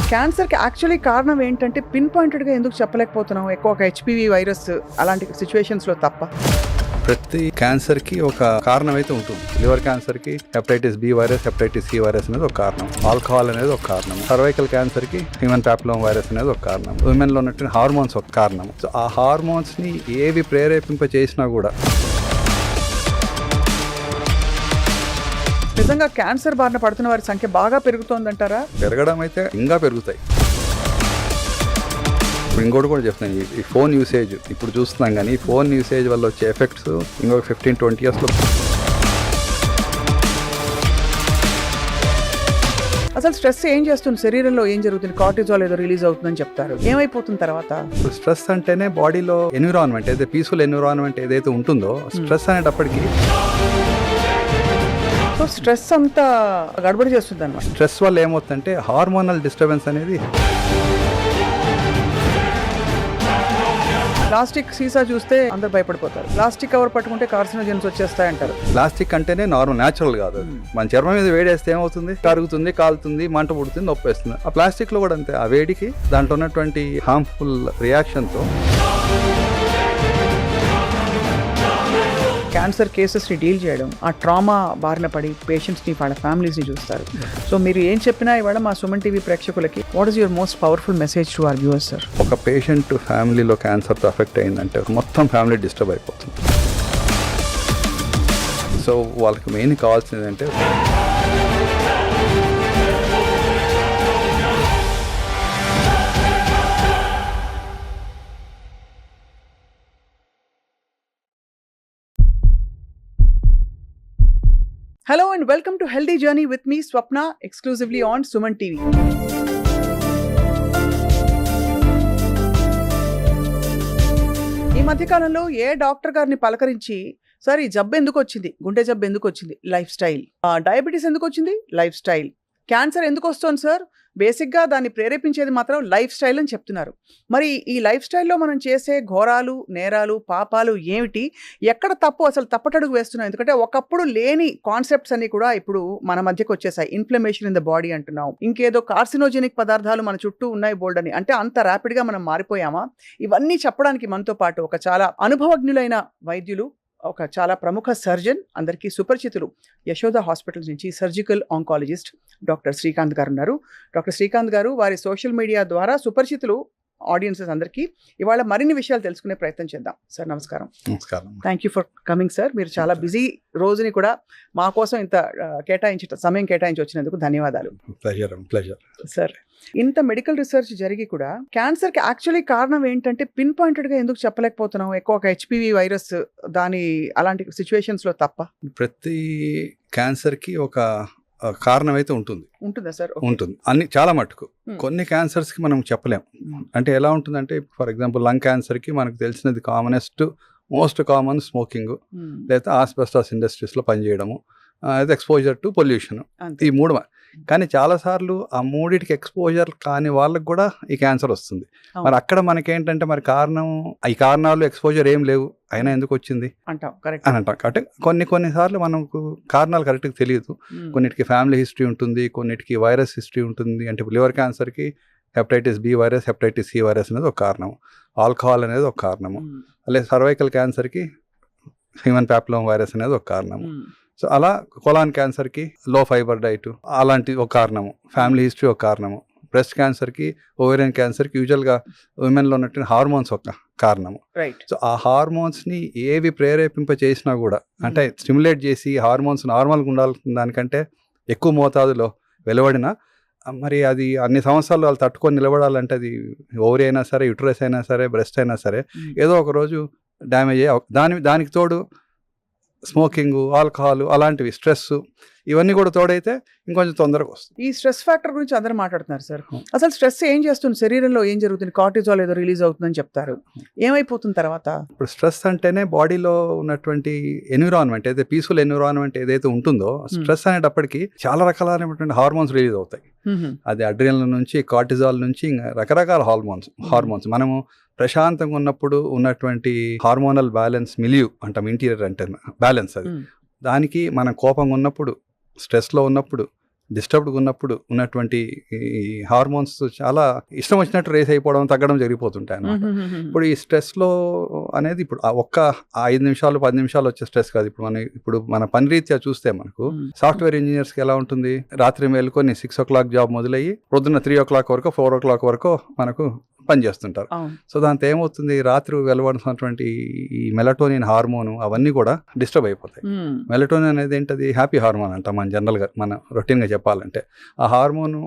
క్యాన్సర్కి యాక్చువల్లీ కారణం ఏంటంటే పిన్ పాయింటెడ్గా ఎందుకు చెప్పలేకపోతున్నాం? ఎక్కువ ఒక హెచ్పివి వైరస్ అలాంటి సిచ్యువేషన్స్లో తప్ప. ప్రతి క్యాన్సర్కి ఒక కారణం అయితే ఉంటుంది. లివర్ క్యాన్సర్కి hepatitis B virus, hepatitis C virus అనేది ఒక కారణం, ఆల్కహాల్ అనేది ఒక కారణం, సర్వైకల్ క్యాన్సర్కి హ్యూమన్ ప్యాపిలోమా వైరస్ అనేది ఒక కారణం, ఉమెన్లో ఉన్నట్టు హార్మోన్స్ ఒక కారణం. సో ఆ హార్మోన్స్ని ఏవి ప్రేరేపింప చేసినా కూడా నిజంగా క్యాన్సర్ బారిన పడుతున్న వారి సంఖ్య బాగా పెరుగుతోందంటారా? పెరగడం అయితే ఇంకా పెరుగుతాయి. ఇప్పుడు ఇంకోటి కూడా చెప్తాను, ఈ ఫోన్ యూసేజ్ ఇప్పుడు చూస్తున్నాం, కానీ ఈ ఫోన్ యూసేజ్ వల్ల వచ్చే ఎఫెక్ట్స్ ఇంకొక 15-20 yearsలో. అసలు స్ట్రెస్ ఏం చేస్తుంది శరీరంలో? ఏం జరుగుతుంది? కార్టిజాల్ ఏదో రిలీజ్ అవుతుందని చెప్తారు. ఏమైపోతుంది తర్వాత? స్ట్రెస్ అంటేనే బాడీలో ఎన్విరాన్మెంట్ ఏదైతే పీస్ఫుల్ ఎన్విరాన్మెంట్ ఏదైతే ఉంటుందో, స్ట్రెస్ అనేటప్పటికి సో స్ట్రెస్ అంతా గడబడి చేస్తుంది అనమాట. స్ట్రెస్ వల్ల ఏమవుతుందంటే హార్మోనల్ డిస్టర్బెన్స్ అనేది. ప్లాస్టిక్ సీసా చూస్తే అందరు భయపడిపోతారు. ప్లాస్టిక్ కవర్ పట్టుకుంటే కార్సినోజన్స్ వచ్చేస్తాయంటారు. ప్లాస్టిక్ అంటేనే నార్మల్ న్యాచురల్ కాదు. మన చర్మం మీద వేడేస్తే ఏమవుతుంది? కరుగుతుంది, కాలుతుంది, మంట పుడుతుంది, నొప్పి వేస్తుంది. ఆ ప్లాస్టిక్ లో కూడా అంతే. ఆ వేడికి దాంట్లో ఉన్నటువంటి హార్మ్ఫుల్ రియాక్షన్తో క్యాన్సర్ కేసెస్ని డీల్ చేయడం, ఆ ట్రామా బారిన పడి పేషెంట్స్ని వాళ్ళ ఫ్యామిలీస్ని చూస్తారు. సో మీరు ఏం చెప్పినా ఇవాళ మా సుమన్ టీవీ ప్రేక్షకులకి what is your most powerful message to our viewers sir? ఒక పేషెంట్ ఫ్యామిలీలో క్యాన్సర్తో అఫెక్ట్ అయిందంటే మొత్తం ఫ్యామిలీ డిస్టర్బ్ అయిపోతుంది. సో వాళ్ళకి మెయిన్ కావాల్సింది అంటే Hello and welcome to Healthy Journey with me Swapna, exclusively on Suman TV. ఈ మధ్యకాలంలో ఏ డాక్టర్ గారిని పలకరించి సార్ ఈ జబ్బు ఎందుకు వచ్చింది, గుండె జబ్బు ఎందుకు వచ్చింది, లైఫ్ స్టైల్, డయాబెటీస్ ఎందుకు వచ్చింది, లైఫ్ స్టైల్, క్యాన్సర్ ఎందుకు వస్తుంది సార్, బేసిక్గా దాన్ని ప్రేరేపించేది మాత్రం లైఫ్ స్టైల్ అని చెప్తున్నారు. మరి ఈ లైఫ్ స్టైల్లో మనం చేసే ఘోరాలు, నేరాలు, పాపాలు ఏమిటి, ఎక్కడ తప్పు, అసలు తప్పటడుగు వేస్తున్నాం? ఎందుకంటే ఒకప్పుడు లేని కాన్సెప్ట్స్ అన్ని కూడా ఇప్పుడు మన మధ్యకు వచ్చేసాయి. ఇన్ఫ్లమేషన్ ఇన్ ద బాడీ అంటున్నాం, ఇంకేదో కార్సినోజెనిక్ పదార్థాలు మన చుట్టూ ఉన్నాయి బోల్డ్ అని. అంటే అంత ర్యాపిడ్గా మనం మారిపోయామా? ఇవన్నీ చెప్పడానికి మనతో పాటు ఒక చాలా అనుభవజ్ఞులైన వైద్యులు, ఒక చాలా ప్రముఖ సర్జన్, అందరికీ సుపరిచితులు, యశోద హాస్పిటల్స్ నుంచి సర్జికల్ ఆంకాలజిస్ట్ డాక్టర్ శ్రీకాంత్ గారు ఉన్నారు. డాక్టర్ శ్రీకాంత్ గారు వారి సోషల్ మీడియా ద్వారా సుపరిచితులు ఆడియన్సెస్ అందరికీ. ఇవాళ మరిన్ని విషయాలు తెలుసుకునే ప్రయత్నం చేద్దాం. సార్ నమస్కారం. నమస్కారం. Thank you for coming sir. మీరు చాలా బిజీ రోజుని కూడా మా కోసం ఇంత సమయం కేటాయించి వచ్చినందుకు ధన్యవాదాలు. ప్లెజర్ సార్, ఇంత మెడికల్ రీసెర్చ్ జరిగి కూడా క్యాన్సర్కి యాక్చువల్లీ కారణం ఏంటంటే పిన్ పాయింటెడ్గా ఎందుకు చెప్పలేకపోతున్నాం? ఎక్కువ ఒక హెచ్పివి వైరస్ దాని అలాంటి సిచ్యువేషన్స్లో తప్ప. ప్రతి క్యాన్సర్కి ఒక కారణం అయితే ఉంటుందా సార్? ఉంటుంది. అన్ని చాలా మట్టుకు. కొన్ని క్యాన్సర్స్కి మనం చెప్పలేం. అంటే ఎలా ఉంటుందంటే, ఫర్ ఎగ్జాంపుల్ లంగ్ క్యాన్సర్కి మనకు తెలిసినది మోస్ట్ కామన్ స్మోకింగ్, లేదా ఆస్బెస్టాస్ ఇండస్ట్రీస్లో పనిచేయడము, అయితే ఎక్స్పోజర్ టు పొల్యూషన్, ఈ మూడు. కానీ చాలాసార్లు ఆ మూడిటికి ఎక్స్పోజర్ కాని వాళ్ళకి కూడా ఈ క్యాన్సర్ వస్తుంది. మరి అక్కడ మనకేంటంటే మరి ఈ కారణాలు ఎక్స్పోజర్ ఏం లేవు, అయినా ఎందుకు వచ్చింది అని అంటాం. కాబట్టి కొన్నిసార్లు మనకు కారణాలు కరెక్ట్గా తెలియదు. కొన్నిటికి ఫ్యామిలీ హిస్టరీ ఉంటుంది, కొన్నిటికి వైరస్ హిస్టరీ ఉంటుంది. అంటే లివర్ క్యాన్సర్కి hepatitis B virus, hepatitis C virus అనేది ఒక కారణం, ఆల్కహాల్ అనేది ఒక కారణము, అలాగే సర్వైకల్ క్యాన్సర్కి హ్యూమన్ ప్యాపిలోమా వైరస్ అనేది ఒక కారణము. సో అలా కొలాన్ క్యాన్సర్కి లో ఫైబర్ డైట్ అలాంటి ఒక కారణము, ఫ్యామిలీ హిస్టరీ ఒక కారణము, బ్రెస్ట్ క్యాన్సర్కి, ఓవేరియన్ క్యాన్సర్కి యూజువల్గా ఉమెన్లో ఉన్నట్టు హార్మోన్స్ ఒక కారణము. సో ఆ హార్మోన్స్ని ఏవి ప్రేరేపింప చేసినా కూడా, అంటే స్టిమ్యులేట్ చేసి హార్మోన్స్ నార్మల్గా ఉండాల్సిన దానికంటే ఎక్కువ మోతాదులో వెలువడినా, మరి అది అన్ని సంవత్సరాలు వాళ్ళు తట్టుకొని నిలబడాలంటే అది ఓవరీ అయినా సరే, యూటరస్ అయినా సరే, బ్రెస్ట్ అయినా సరే, ఏదో ఒక రోజు డ్యామేజ్ అయ్యే దానికి తోడు స్మోకింగ్, ఆల్కహాల్ అలాంటివి, స్ట్రెస్, ఇవన్నీ కూడా తోడైతే ఇంకొంచెం తొందరగా వస్తుంది. ఈ స్ట్రెస్ ఫ్యాక్టర్ గురించి అందరూ మాట్లాడుతున్నారు సార్. అసలు స్ట్రెస్ ఏం చేస్తుంది శరీరంలో? ఏం జరుగుతుంది? కార్టిజాల్ ఏదో రిలీజ్ అవుతుందని చెప్తారు. ఏమైపోతుంది తర్వాత? ఇప్పుడు స్ట్రెస్ అంటేనే బాడీలో ఉన్నటువంటి ఎన్విరాన్మెంట్ ఏదైతే పీస్ఫుల్ ఎన్విరాన్మెంట్ ఏదైతే ఉంటుందో, స్ట్రెస్ అనేటప్పటికి చాలా రకాలైనటువంటి హార్మోన్స్ రిలీజ్ అవుతాయి. అది అడ్రినల్ నుంచి, కార్టిజాల్ నుంచి, రకరకాల హార్మోన్స్ మనము ప్రశాంతంగా ఉన్నప్పుడు ఉన్నటువంటి హార్మోనల్ బ్యాలెన్స్ మిలియు అంటాం, ఇంటీరియర్ అంటే బ్యాలెన్స్. అది దానికి మనం కోపంగా ఉన్నప్పుడు, స్ట్రెస్లో ఉన్నప్పుడు, డిస్టర్బ్డ్గా ఉన్నప్పుడు ఉన్నటువంటి ఈ హార్మోన్స్ చాలా ఇష్టం వచ్చినట్టు రేస్ అయిపోవడం తగ్గడం జరిగిపోతుంటాయి అన్నమాట. ఇప్పుడు ఈ స్ట్రెస్లో అనేది ఇప్పుడు ఆ ఒక్క 5 నిమిషాలు 10 నిమిషాలు వచ్చే స్ట్రెస్ కాదు. ఇప్పుడు మన పని రీత్యా చూస్తే మనకు సాఫ్ట్వేర్ ఇంజనీర్స్కి ఎలా ఉంటుంది, రాత్రి మేలుకొని 6 o'clock జాబ్ మొదలయ్యి పొద్దున్న 3 o'clock వరకు 4 o'clock వరకు మనకు పని చేస్తుంటారు. సో దాంతో ఏమవుతుంది, రాత్రి వెలువడుతున్నటువంటి ఈ మెలటోనిన్ హార్మోన్ అవన్నీ కూడా డిస్టర్బ్ అయిపోతాయి. మెలటోనిన్ అనేది ఏంటది, హ్యాపీ హార్మోన్ అంట మన జనరల్గా, మన రొటీన్గా చెప్పాలంటే. ఆ హార్మోను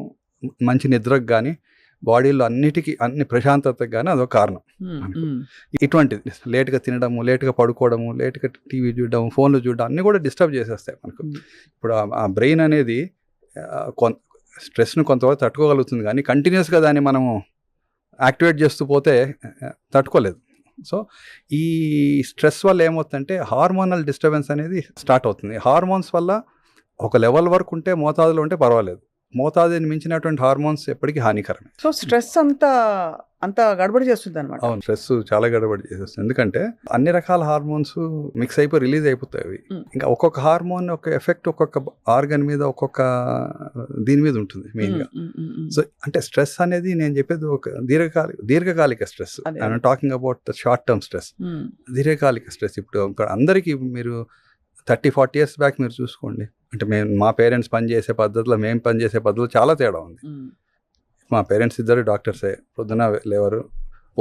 మంచి నిద్రకు కానీ బాడీలో అన్ని ప్రశాంతతకు కానీ అదొక కారణం. ఇటువంటిది లేట్గా తినడము, లేట్గా పడుకోవడము, లేట్గా టీవీ చూడడం, ఫోన్లు చూడడం అన్నీ కూడా డిస్టర్బ్ చేసేస్తాయి మనకు. ఇప్పుడు ఆ బ్రెయిన్ అనేది స్ట్రెస్ను కొంతవరకు తట్టుకోగలుగుతుంది, కానీ కంటిన్యూస్గా దాన్ని మనము యాక్టివేట్ చేస్తూ పోతే తట్టుకోలేదు. సో ఈ స్ట్రెస్ వల్ల ఏమవుతుందంటే హార్మోనల్ డిస్టర్బెన్స్ అనేది స్టార్ట్ అవుతుంది. హార్మోన్స్ వల్ల ఒక లెవెల్ వరకు ఉంటే, మోతాదులో ఉంటే పర్వాలేదు, మోతాదుని మించినటువంటి హార్మోన్స్ ఎప్పటికీ హానికరమే. సో స్ట్రెస్ అంతా గడబడి చేస్తుంది అనమాట. అవును, స్ట్రెస్ చాలా గడబడి చేసేస్తుంది. ఎందుకంటే అన్ని రకాల హార్మోన్స్ మిక్స్ అయిపోయి రిలీజ్ అయిపోతాయి అవి. ఇంకా ఒక్కొక్క హార్మోన్ ఒక ఎఫెక్ట్ ఒక్కొక్క ఆర్గన్ మీద, ఒక్కొక్క దీని మీద ఉంటుంది మెయిన్గా. సో అంటే స్ట్రెస్ అనేది నేను చెప్పేది ఒక దీర్ఘకాలిక stress. I'm talking about the short term stress. దీర్ఘకాలిక స్ట్రెస్ ఇప్పుడు అందరికీ మీరు 30-40 years బ్యాక్ మీరు చూసుకోండి, అంటే మా పేరెంట్స్ పనిచేసే పద్ధతిలో మేము పనిచేసే పద్ధతిలో చాలా తేడా ఉంది. మా పేరెంట్స్ ఇద్దరు డాక్టర్సే. పొద్దున లేవరు,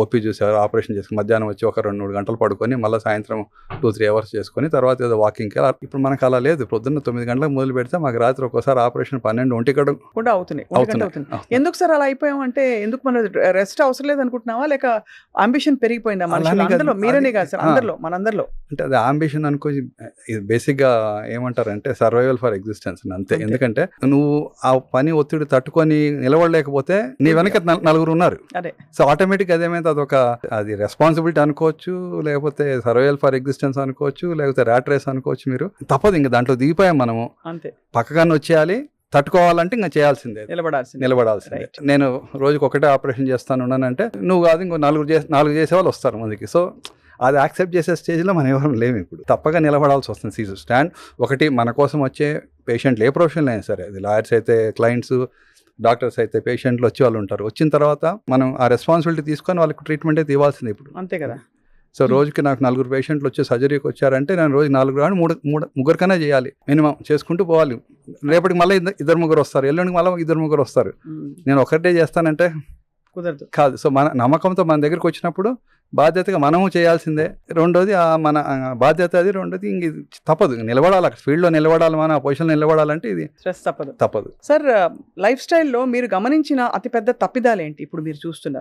ఓపీ చూసేవారు, ఆపరేషన్ చేసుకుని మధ్యాహ్నం వచ్చి ఒక 2-3 గంటలు పడుకొని మళ్ళీ సాయంత్రం 2-3 hours చేసుకొని తర్వాత ఏదో వాకింగ్కి. ఇప్పుడు మనకు అలా లేదు. పొద్దున్న 9 గంటలకు మొదలు పెడితే మాకు రాత్రి ఒక్కోసారి ఆపరేషన్ 12-1 గంట కూడా అవుతుంది. ఎందుకు సార్ అలా అయిపోయాం అంటే, ఎందుకు మన రెస్ట్ అవసరం లేదు అనుకుంటున్నావా, లేక అంబిషన్ పెరిగిపోయిందా మనుషులు? మీరనే కాదు సార్, మనందరిలో. అంటే అది అంబిషన్ అనుకో, బేసిక్గా ఏమంటారంటే సర్వైవల్ ఫర్ ఎగ్జిస్టెన్స్ అంతే. ఎందుకంటే నువ్వు ఆ పని ఒత్తిడి తట్టుకొని నిలబడలేకపోతే నీ వెనక నలుగురు ఉన్నారు. సో ఆటోమేటిక్ అదేమైతే అది రెస్పాన్సిబిలిటీ అనుకోవచ్చు, లేకపోతే సర్వైవల్ ఫర్ ఎగ్జిస్టెన్స్ అనుకోవచ్చు, లేకపోతే ర్యాట్ రేస్ అనుకోవచ్చు. మీరు తప్పదు, ఇంకా దాంట్లో దిగిపోయాం మనము. అంతే, పక్కగానే వచ్చేయాలి. తట్టుకోవాలంటే ఇంకా చేయాల్సిందే, నిలబడాల్సిందే. నేను రోజుకి ఒకటే ఆపరేషన్ చేస్తాను అంటే నువ్వు కాదు, ఇంకో 4 చేసేవాళ్ళు వస్తారు మందికి. సో అది యాక్సెప్ట్ చేసే స్టేజ్లో మనం ఎవరు లేము. ఇప్పుడు తప్పగా నిలబడాల్సి వస్తుంది. సీజర్ స్టాండ్ ఒకటి మన కోసం వచ్చే పేషెంట్లు, ఏ ప్రొఫెషన్లో అయినా సరే, అది లాయర్స్ అయితే క్లయింట్స్, డాక్టర్స్ అయితే పేషెంట్లు వచ్చి వాళ్ళు ఉంటారు. వచ్చిన తర్వాత మనం ఆ రెస్పాన్సిబిలిటీ తీసుకొని వాళ్ళకి ట్రీట్మెంట్ అయితే ఇవ్వాల్సిందే ఇప్పుడు. అంతే కదా. సో రోజుకి నాకు 4 పేషెంట్లు వచ్చి సర్జరీకి వచ్చారంటే నేను రోజు 4 కానీ 3 కన్నా చేయాలి మినిమం, చేసుకుంటూ పోవాలి. రేపటికి మళ్ళీ 2-3 వస్తారు, ఎల్లుండికి మళ్ళీ 2-3 వస్తారు. నేను ఒకటే చేస్తానంటే కుదరదు కాదు. సో మన నమ్మకంతో మన దగ్గరికి వచ్చినప్పుడు బాధ్యతగా మనము చేయాల్సిందే. రెండోది మన బాధ్యత అది. రెండోది ఇంక తప్పదు, నిలబడాలి, అక్కడ ఫీల్డ్లో నిలబడాలి, మన పొజిషన్లో నిలబడాలంటే ఇది స్ట్రెస్ తప్పదు. సార్, లైఫ్ స్టైల్లో మీరు గమనించిన అతిపెద్ద తప్పిదాలు ఏంటి ఇప్పుడు మీరు చూస్తున్న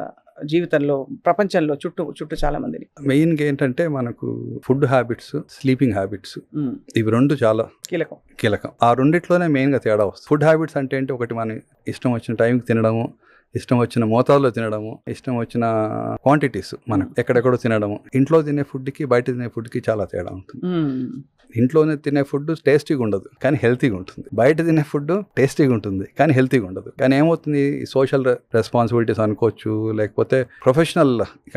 జీవితంలో, ప్రపంచంలో చుట్టూ చాలా మందిని? మెయిన్గా ఏంటంటే మనకు ఫుడ్ హ్యాబిట్స్, స్లీపింగ్ హ్యాబిట్స్, ఇవి 2 చాలా కీలకం. ఆ రెండిట్లోనే మెయిన్గా తేడా వస్తుంది. ఫుడ్ హ్యాబిట్స్ అంటే ఏంటి, ఒకటి మన ఇష్టం వచ్చిన టైంకి తినడము, ఇష్టం వచ్చిన మోతాదులో తినడము, ఇష్టం వచ్చిన క్వాంటిటీస్ మనం ఎక్కడెక్కడో తినడము. ఇంట్లో తినే ఫుడ్కి బయట తినే ఫుడ్కి చాలా తేడా ఉంటుంది. ఇంట్లోనే తినే ఫుడ్ టేస్టీగా ఉండదు కానీ హెల్తీగా ఉంటుంది. బయట తినే ఫుడ్ టేస్టీగా ఉంటుంది కానీ హెల్తీగా ఉండదు. కానీ ఏమవుతుంది, సోషల్ రెస్పాన్సిబిలిటీస్ అనుకోవచ్చు, లేకపోతే ప్రొఫెషనల్,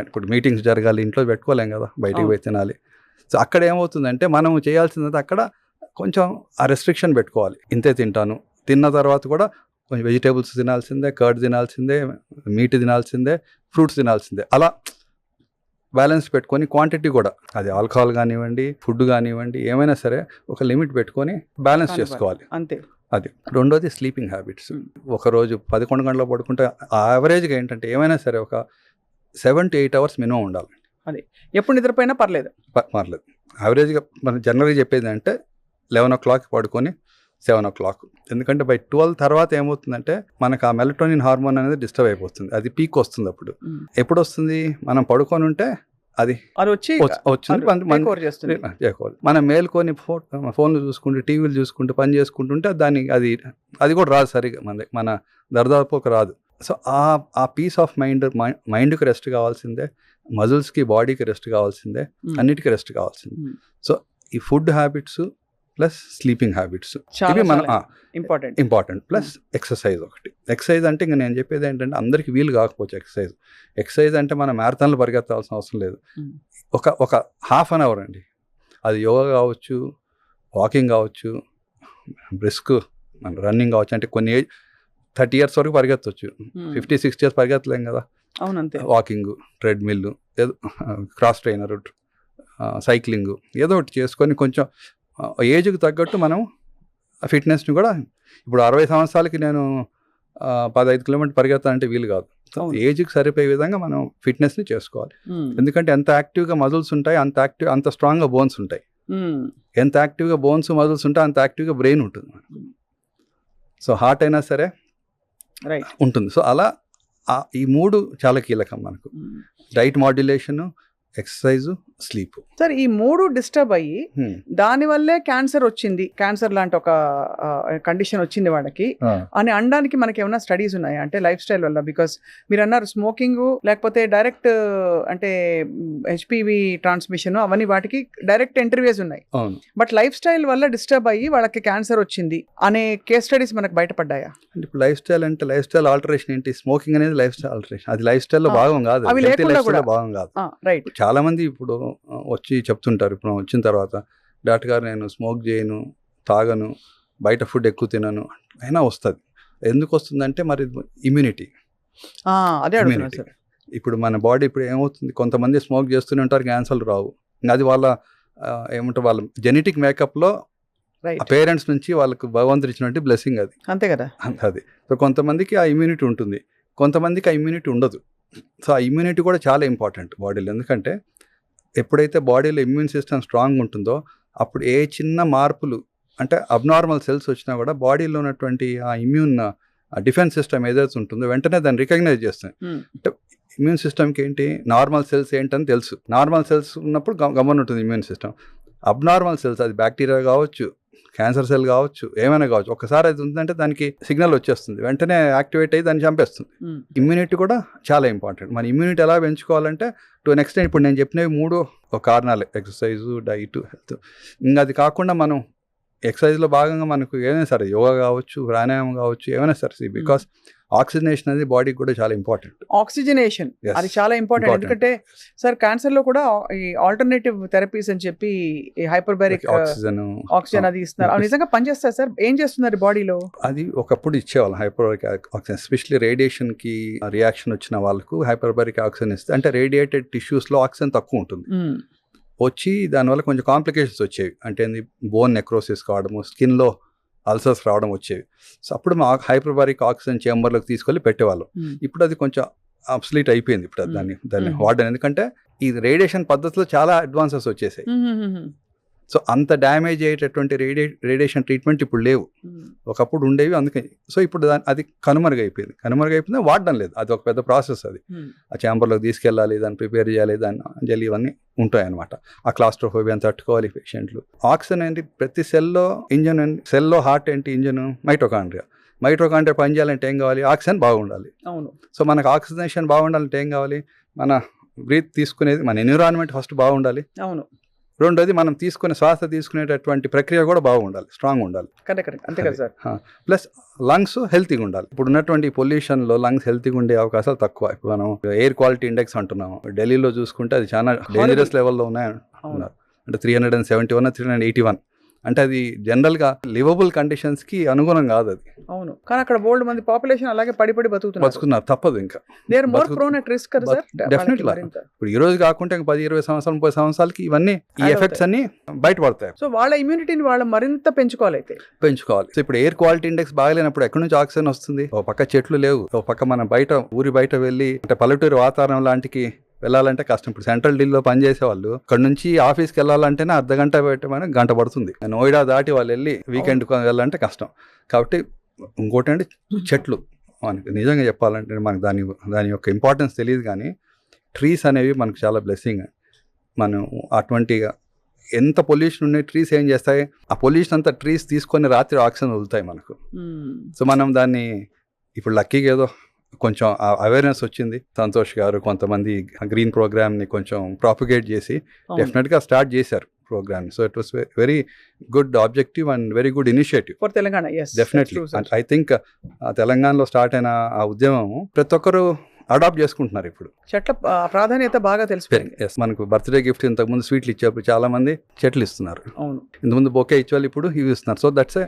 ఇప్పుడు మీటింగ్స్ జరగాలి, ఇంట్లో పెట్టుకోలేం కదా, బయటికి పోయి తినాలి. సో అక్కడ ఏమవుతుందంటే మనం చేయాల్సిందంటే అక్కడ కొంచెం ఆ రెస్ట్రిక్షన్ పెట్టుకోవాలి. ఇంతే తింటాను, తిన్న తర్వాత కూడా కొంచెం వెజిటేబుల్స్ తినాల్సిందే, కర్డ్ తినాల్సిందే, మీట్ తినాల్సిందే, ఫ్రూట్స్ తినాల్సిందే. అలా బ్యాలెన్స్ పెట్టుకొని క్వాంటిటీ కూడా, అది ఆల్కహాల్ కానివ్వండి, ఫుడ్ కానివ్వండి, ఏమైనా సరే ఒక లిమిట్ పెట్టుకొని బ్యాలెన్స్ చేసుకోవాలి. అంతే. అది రెండోది స్లీపింగ్ హ్యాబిట్స్. ఒకరోజు 11 గంటలు పడుకుంటే యావరేజ్గా ఏంటంటే ఏమైనా సరే ఒక 7 to 8 hours మినిమం ఉండాలి. అది ఎప్పుడు నిద్రపోయినా పర్లేదు. యావరేజ్గా మనం జనరల్గా చెప్పేది అంటే 11 o'clock పడుకొని 7 o'clock. ఎందుకంటే బై 12 తర్వాత ఏమవుతుందంటే మనకు ఆ మెలటోనిన్ హార్మోన్ అనేది డిస్టర్బ్ అయిపోతుంది. అది పీక్ వస్తుంది. అప్పుడు ఎప్పుడు వస్తుంది, మనం పడుకొని ఉంటే అది వచ్చింది. మనం మేల్కొని ఫోన్లు చూసుకుంటూ, టీవీలు చూసుకుంటూ, పని చేసుకుంటుంటే అది కూడా రాదు సరిగా, మన దర్దాపుకు రాదు. సో ఆ పీస్ ఆఫ్ మైండ్కి రెస్ట్ కావాల్సిందే, మజిల్స్కి, బాడీకి రెస్ట్ కావాల్సిందే, అన్నిటికీ రెస్ట్ కావాల్సిందే. సో ఈ food habits plus sleeping habits ఇవి మన ఇంపార్టెంట్. ప్లస్ ఎక్సర్సైజ్ ఒకటి. ఎక్సర్సైజ్ అంటే ఇంకా నేను చెప్పేది ఏంటంటే అందరికీ వీలు కాకపోవచ్చు ఎక్సర్సైజ్ అంటే మనం మ్యారథాన్లు పరిగెత్తాల్సిన అవసరం లేదు. ఒక ½ an hour అండి, అది యోగా కావచ్చు, వాకింగ్ కావచ్చు, బ్రిస్క్ మన రన్నింగ్ కావచ్చు, అంటే కొన్ని ఏజ్ 30 years వరకు పరిగెత్తవచ్చు, 50-60 years పరిగెత్తలేం కదా. అవునంతే. వాకింగ్, ట్రెడ్మిల్, ఏదో క్రాస్ ట్రైనర్, సైక్లింగ్ ఏదో ఒకటి చేసుకొని కొంచెం ఏజ్కి తగ్గట్టు మనం ఫిట్నెస్ని కూడా, ఇప్పుడు 60 సంవత్సరాలకి నేను 15 kilometers పరిగెత్తాలంటే వీలు కాదు. ఏజ్కి సరిపోయే విధంగా మనం ఫిట్నెస్ని చేసుకోవాలి. ఎందుకంటే ఎంత యాక్టివ్గా మజిల్స్ ఉంటాయి అంత స్ట్రాంగ్గా బోన్స్ ఉంటాయి. ఎంత యాక్టివ్గా బోన్స్ మజిల్స్ ఉంటాయి అంత యాక్టివ్గా బ్రెయిన్ ఉంటుంది. సో హార్ట్ అయినా సరే ఉంటుంది. సో అలా ఈ 3 చాలా కీలకం మనకు. Diet modulation, exercise, sleep. Sir ఈ 3 డిస్టర్బ్ అయ్యి దానివల్లే క్యాన్సర్ వచ్చింది, క్యాన్సర్ లాంటి ఒక కండిషన్ వచ్చింది వాళ్ళకి అని అనడానికి మనకి ఏమైనా స్టడీస్ ఉన్నాయా? అంటే లైఫ్ స్టైల్ వల్ల, బికాస్ మీరు అన్నారు స్మోకింగ్ లేకపోతే డైరెక్ట్ అంటే హెచ్పివి ట్రాన్స్మిషన్ అవన్నీ వాటికి డైరెక్ట్ ఇంటర్వ్యూస్ ఉన్నాయి. బట్ లైఫ్ స్టైల్ వల్ల డిస్టర్బ్ అయ్యి వాళ్ళకి క్యాన్సర్ వచ్చింది అనే కేస్ స్టడీస్ మనకు బయటపడ్డాయా? అంటే ఇప్పుడు లైఫ్ స్టైల్ అంటే లైఫ్ స్టైల్ ఆల్టరేషన్ ఏంటి? స్మోకింగ్ అనేది లైఫ్ స్టైల్ ఆల్టరేషన్, అది లైఫ్ స్టైల్లో భాగం కాదు, భాగం కాదు. రైట్. చాలా మంది ఇప్పుడు వచ్చి చెప్తుంటారు, ఇప్పుడు వచ్చిన తర్వాత డాక్టర్ గారు నేను స్మోక్ చేయను, తాగను, బయట ఫుడ్ ఎక్కువ తినను అయినా వస్తుంది. ఎందుకు వస్తుందంటే మరి ఇమ్యూనిటీ. ఇప్పుడు మన బాడీ ఇప్పుడు ఏమవుతుంది, కొంతమంది స్మోక్ చేస్తూనే ఉంటారు, క్యాన్సర్లు రావు. అది వాళ్ళ ఏమంటారు, వాళ్ళ జెనెటిక్ మేకప్లో పేరెంట్స్ నుంచి వాళ్ళకు భగవంతుడు ఇచ్చినట్టు బ్లెస్సింగ్ అది. అంతే కదా. అది. సో కొంతమందికి ఆ ఇమ్యూనిటీ ఉంటుంది, కొంతమందికి ఆ ఇమ్యూనిటీ ఉండదు. సో ఆ ఇమ్యూనిటీ కూడా చాలా ఇంపార్టెంట్ బాడీలో. ఎందుకంటే ఎప్పుడైతే బాడీలో ఇమ్యూన్ సిస్టమ్ స్ట్రాంగ్ ఉంటుందో అప్పుడు ఏ చిన్న మార్పులు అంటే అబ్నార్మల్ సెల్స్ వచ్చినా కూడా బాడీలో ఉన్నటువంటి ఆ ఇమ్యూన్ డిఫెన్స్ సిస్టమ్ ఏదైతే ఉంటుందో వెంటనే దాన్ని రికగ్నైజ్ చేస్తుంది. అంటే ఇమ్యూన్ సిస్టమ్కి ఏంటి, నార్మల్ సెల్స్ ఏంటని తెలుసు. నార్మల్ సెల్స్ ఉన్నప్పుడు గమనం ఉంటుంది ఇమ్యూన్ సిస్టమ్. అబ్నార్మల్ సెల్స్, అది బ్యాక్టీరియా కావచ్చు, క్యాన్సర్ సెల్ కావచ్చు, ఏమైనా కావచ్చు, ఒకసారి అది ఉందంటే దానికి సిగ్నల్ వచ్చేస్తుంది, వెంటనే యాక్టివేట్ అయ్యి దాన్ని చంపేస్తుంది. ఇమ్యూనిటీ కూడా చాలా ఇంపార్టెంట్. మన ఇమ్యూనిటీ ఎలా పెంచుకోవాలంటే టు నెక్స్ట్ ఇప్పుడు నేను చెప్పినవి 3 కారణాలు: ఎక్సర్సైజు, డైట్, హెల్త్. ఇంకా అది కాకుండా మనం ఎక్సర్సైజ్లో భాగంగా మనకు ఏమైనా సరే యోగా కావచ్చు, ప్రాణాయామం కావచ్చు, ఏమైనా సరే, బికాస్ ఆక్సిజనేషన్ అనేది బాడీకి కూడా చాలా ఇంపార్టెంట్. ఆక్సిజనేషన్ అది చాలా ఇంపార్టెంట్. ఎందుకంటే సార్ క్యాన్సర్ లో కూడా ఈ ఆల్టర్నేటివ్ థెరపీస్ అని చెప్పి హైపర్బారిక్ ఆక్సిజన్ అది ఇస్తున్నారు. అవి నిజంగా పనిచేస్తారు సార్? ఏం చేస్తున్నారు బాడీలో? అది ఒకప్పుడు ఇచ్చేవాళ్ళం హైపర్బారిక్ ఆక్సిజన్, ఎస్పెషల్లీ రేడియేషన్ కి రియాక్షన్ వచ్చిన వాళ్ళకు హైపర్బారిక్ ఆక్సిజన్ ఇస్తే, అంటే రేడియేటెడ్ టిష్యూస్ లో ఆక్సిజన్ తక్కువ ఉంటుంది, వచ్చి దానివల్ల కొంచెం కాంప్లికేషన్స్ వచ్చేవి. అంటే బోన్ నెక్రోసిస్ కావడము, స్కిన్లో అల్సర్స్ రావడం వచ్చేవి. సో అప్పుడు మా హైపర్బారిక్ ఆక్సిజన్ చేంబర్లోకి తీసుకెళ్ళి పెట్టేవాళ్ళం. ఇప్పుడు అది కొంచెం అబ్సలీట్ అయిపోయింది ఇప్పుడు దాన్ని వాడడం. ఎందుకంటే ఈ రేడియేషన్ పద్ధతిలో చాలా అడ్వాన్సెస్ వచ్చేసాయి. సో అంత డ్యామేజ్ అయ్యేటటువంటి రేడియేషన్ ట్రీట్మెంట్ ఇప్పుడు లేవు, ఒకప్పుడు ఉండేవి. అందుకే సో ఇప్పుడు అది కనుమరుగైపోయింది, వాడడం లేదు. అది ఒక పెద్ద ప్రాసెస్. అది ఆ ఛాంబర్లోకి తీసుకెళ్ళాలి, దాన్ని ప్రిపేర్ చేయాలి, దాన్ని ఇవన్నీ ఉంటాయన్నమాట. ఆ క్లాస్ట్రోఫోబియాని తట్టుకోవాలి పేషెంట్లు. ఆక్సిజన్ ఏంటి, ప్రతి సెల్లో ఇంజన్, సెల్లో హార్ట్ ఏంటి, ఇంజన్ మైటోకాండ్రియా పనిచేయాలంటే ఏం కావాలి, ఆక్సిజన్ బాగుండాలి. అవును. సో మనకు ఆక్సిజనేషన్ బాగుండాలంటే ఏం కావాలి, మన బ్రీత్ తీసుకునేది, మన ఎన్విరాన్మెంట్ ఫస్ట్ బాగుండాలి. అవును. రెండోది మనం శ్వాస తీసుకునేటటువంటి ప్రక్రియ కూడా బాగుండాలి, స్ట్రాంగ్ ఉండాలి. కరెక్ట్. అంతే కదా సార్. ప్లస్ లంగ్స్ హెల్తీగా ఉండాలి. ఇప్పుడు ఉన్నటువంటి పొల్యూషన్లో లంగ్స్ హెల్తీగా ఉండే అవకాశాలు తక్కువ. ఇప్పుడు మనం ఎయిర్ క్వాలిటీ ఇండెక్స్ అంటున్నాము, ఢిల్లీలో చూసుకుంటే అది చాలా డేంజరస్ లెవెల్లో ఉన్నాయి అంటున్నారు. అంటే 371, 381. అంటే అది జనరల్గా లివబుల్ కండిషన్స్కి అనుగుణం కాదు అది. అవును. కానీ అక్కడ బోల్డ్ మంది పాపులేషన్ అలాగే పడి బతుకుతున్నారు. తప్పదు. ఇంకా డెఫినెట్గా ఇప్పుడు ఈ రోజు కాకుండా ఇంకా 10-20 సంవత్సరాలు 30 సంవత్సరాలకి ఇవన్నీ ఈ ఎఫెక్ట్స్ అన్ని బయటపడతాయి. సో వాళ్ళ ఇమ్యూనిటీని వాళ్ళు మరింత పెంచుకోవాలి. సో ఇప్పుడు ఎయిర్ క్వాలిటీ ఇండెక్స్ బాగలేనప్పుడు ఎక్కడి నుంచి ఆక్సిజన్ వస్తుంది? ఒక పక్క చెట్లు లేవు, ఒక పక్క మనం ఊరి బయట వెళ్ళి అంటే పల్లెటూరు వాతావరణం లాంటికి వెళ్ళాలంటే కష్టం. ఇప్పుడు సెంట్రల్ ఢిల్లీలో పనిచేసే వాళ్ళు ఇక్కడ నుంచి ఆఫీస్కి వెళ్ళాలంటేనే అర్ధగంట పెట్టమని గంట పడుతుంది. నోయిడా దాటి వాళ్ళు వెళ్ళి వీకెండ్ వెళ్ళాలంటే కష్టం. కాబట్టి ఇంకోటి అంటే చెట్లు, మనకి నిజంగా చెప్పాలంటే మనకు దాని యొక్క ఇంపార్టెన్స్ తెలియదు, కానీ ట్రీస్ అనేవి మనకు చాలా బ్లెస్సింగ్. మనం అటువంటిగా ఎంత పొల్యూషన్ ఉన్నాయి, ట్రీస్ ఏం చేస్తాయి, ఆ పొల్యూషన్ అంతా ట్రీస్ తీసుకొని రాత్రి ఆక్సిజన్ వదులుతాయి మనకు. సో మనం దాన్ని ఇప్పుడు లక్కీగా ఏదో కొంచెం అవేర్నెస్ వచ్చింది. సంతోష్ గారు కొంతమంది గ్రీన్ ప్రోగ్రామ్ని కొంచెం ప్రాపగేట్ చేసి డెఫినెట్గా స్టార్ట్ చేశారు programme. So it was very good objective and very good initiative for Telangana. Definitely I think తెలంగాణలో స్టార్ట్ అయిన ఆ ఉద్యమం ప్రతి ఒక్కరు అడాప్ట్ చేసుకుంటున్నారు. ఇప్పుడు చెట్ల ప్రాధాన్యత బాగా తెలిసిపోయింది. మనకు బర్త్డే గిఫ్ట్ ఇంతకుముందు స్వీట్లు ఇచ్చేప్పుడు చాలా మంది చెట్లు ఇస్తున్నారు. అవును. ఇంతకుముందు బొకే ఇచ్చేవాళ్ళు ఇప్పుడు ఇవి ఇస్తున్నారు. సో దట్స్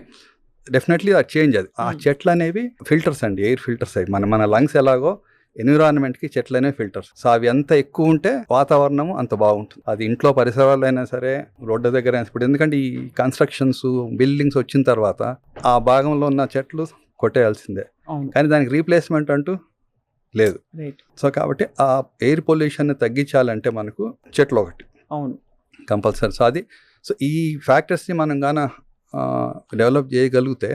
డెఫినెట్లీ ఆ చేంజ్ అది. ఆ చెట్లు అనేవి ఫిల్టర్స్ అండి, ఎయిర్ ఫిల్టర్స్ అవి. మన లంగ్స్ ఎలాగో ఎన్విరాన్మెంట్కి చెట్లు అనేవి ఫిల్టర్స్. సో అవి ఎంత ఎక్కువ ఉంటే వాతావరణం అంత బాగుంటుంది. అది ఇంట్లో పరిసరాలు అయినా సరే, రోడ్డు దగ్గర అయినా. ఇప్పుడు ఎందుకంటే ఈ కన్స్ట్రక్షన్స్ బిల్డింగ్స్ వచ్చిన తర్వాత ఆ భాగంలో ఉన్న చెట్లు కొట్టేయాల్సిందే, కానీ దానికి రీప్లేస్మెంట్ అంటూ లేదు. సో కాబట్టి ఆ ఎయిర్ పొల్యూషన్ తగ్గించాలంటే మనకు చెట్లు ఒకటి కంపల్సరీ. సో అది, సో ఈ ఫ్యాక్టర్స్ని మనం గాన డెవలప్ చేయగలిగితే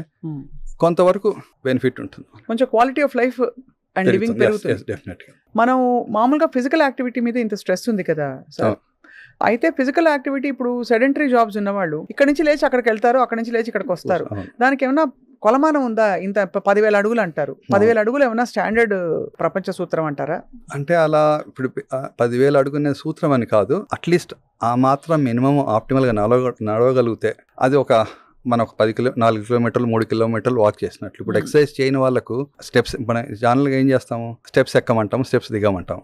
కొంతవరకు బెనిఫిట్ ఉంటుంది, కొంచెం quality of life and living పెరుగుతుంది. మనం మామూలుగా ఫిజికల్ యాక్టివిటీ మీద ఇంత స్ట్రెస్ ఉంది కదా సార్, అయితే ఫిజికల్ యాక్టివిటీ ఇప్పుడు సెడెంటరీ జాబ్స్ ఉన్నవాళ్ళు ఇక్కడ నుంచి లేచి అక్కడికి వెళ్తారు, అక్కడ నుంచి లేచి ఇక్కడికి వస్తారు. దానికి ఏమైనా కొలమానం ఉందా? ఇంత 10,000 అడుగులు అంటారు, 10,000 అడుగులు ఏమైనా స్టాండర్డ్ ప్రపంచ సూత్రం అంటారా? అంటే అలా ఇప్పుడు 10,000 అడుగునే సూత్రం అని కాదు, అట్లీస్ట్ ఆ మాత్రం మినిమం ఆప్టిమల్గా నడవగలిగితే అది ఒక మనం ఒక 4 కిలోమీటర్లు 3 కిలోమీటర్లు వాక్ చేసినట్లు. ఇప్పుడు ఎక్సర్సైజ్ చేయని వాళ్ళకు స్టెప్స్, మన జనరల్గా ఏం చేస్తాము, స్టెప్స్ ఎక్కమంటాము, స్టెప్స్ దిగమంటాం.